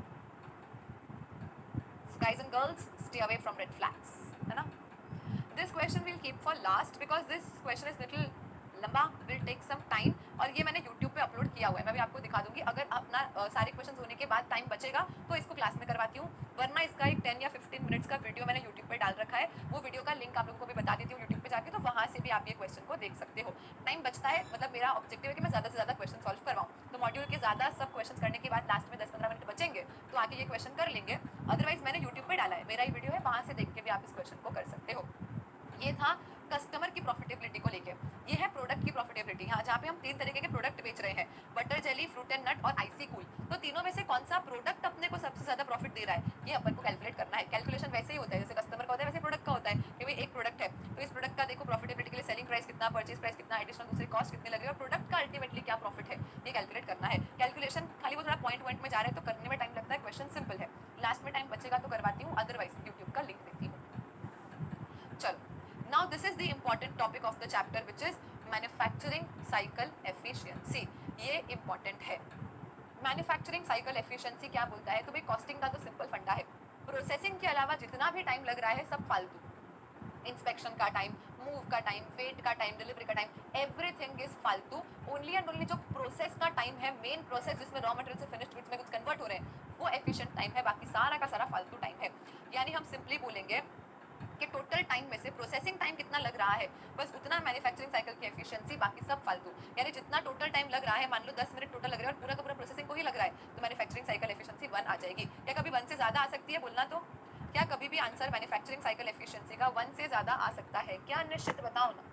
guys and girls, stay away from red flags, है ना? This question we'll keep for last because this question is little लंबा, will take some time, और ये मैंने YouTube पे अपलोड किया हुआ है, मैं भी आपको दिखा दूंगी। अगर अपना सारे क्वेश्चंस होने के बाद टाइम बचेगा तो इसको क्लास में करवाती हूँ, वरना इसका एक 10 या 15 मिनट्स का वीडियो मैंने YouTube पे डाल रखा है, वो वीडियो का लिंक आप लोगों को भी बता देती हूँ YouTube पे जाके, तो वहाँ से भी आप ये क्वेश्चन को देख सकते हो। टाइम बचता है, मतलब मेरा ऑब्जेक्टिव है कि मैं ज़्यादा से ज़्यादा क्वेश्चन सॉल्व करवाऊँ, तो मॉड्यूल के ज़्यादा सब क्वेश्चंस करने के बाद लास्ट में 10-15 मिनट बचेंगे तो आके ये क्वेश्चन कर लेंगे, अदरवाइज मैंने यूट्यूब पे डाला है, मेरा ही वीडियो है, वहाँ से देख के भी आप इस क्वेश्चन को कर सकते हो। ये था कस्टमर की प्रॉफिटेबिलिटी को लेके। ये है प्रोडक्ट की प्रॉफिटेबिलिटी, यहाँ जहाँ पे हम 3 तरीके के प्रोडक्ट बेच रहे हैं, butter jelly, fruit and nut और आइसी कूल। तो तीनों में से कौन सा प्रोडक्ट अपने को सबसे ज्यादा प्रॉफिट दे रहा है, ये अपन को कैलकुलेट करना है। कैलकुलेशन वैसे ही होता है जैसे कस्टमर का होता है वैसे प्रोडक्ट का होता है कि भाई एक प्रोडक्ट है तो इस प्रोडक्ट का देखो प्रॉफिटेबिलिटी के लिए सेलिंग प्राइस कितना, परचेज प्राइस कितना, एडिशनल दूसरे कॉस्ट कितने लगे और प्रोडक्ट का अल्टीमेटली क्या प्रॉफिट है, ये कैलकुलेट करना है। कैलकुलेशन खाली वो थोड़ा पॉइंट में जा रहा है तो करने में टाइम लगता है, क्वेश्चन सिंपल है, लास्ट में टाइम बचेगा तो करवाती हूँ, अदरवाइज यूट्यूब का लिंक देती हूँ। चलो, now this is the important topic of the chapter which is manufacturing cycle efficiency। ये important है। मैन्युफैक्चरिंग साइकिल एफिशिएंसी क्या बोलता है, तो भाई कॉस्टिंग का तो सिंपल फंडा है, प्रोसेसिंग के अलावा जितना भी टाइम लग रहा है सब फालतू, इंस्पेक्शन का टाइम, मूव का टाइम, वेट का टाइम, डिलीवरी का टाइम, एवरीथिंग इज फालतू। ओनली एंड ओनली जो प्रोसेस का टाइम है, मेन प्रोसेस जिसमें रॉ मटेरियल से फिनिश्ड गुड्स में कुछ कन्वर्ट हो रहे हैं, वो एफिशिएंट टाइम है, बाकी सारा का सारा फालतू टाइम है। यानी हम सिंपली बोलेंगे कि टोटल टाइम में से प्रोसेसिंग टाइम कितना लग रहा है, बस उतना मैन्युफैक्चरिंग साइकिल की एफिशिएंसी, बाकी सब फालतू। यानी जितना टोटल टाइम लग रहा है, मान लो 10 मिनट टोटल लग रहा है और पूरा का पूरा प्रोसेसिंग को ही लग रहा है, तो मैन्युफैक्चरिंग साइकिल एफिशिएंसी 1 आ जाएगी। या कभी 1 से ज़्यादा आ सकती है, बोलना तो क्या कभी भी आंसर मैन्युफैक्चरिंग साइकिल एफिशिएंसी का 1 से ज़्यादा आ सकता है क्या, निश्चित बताओ ना।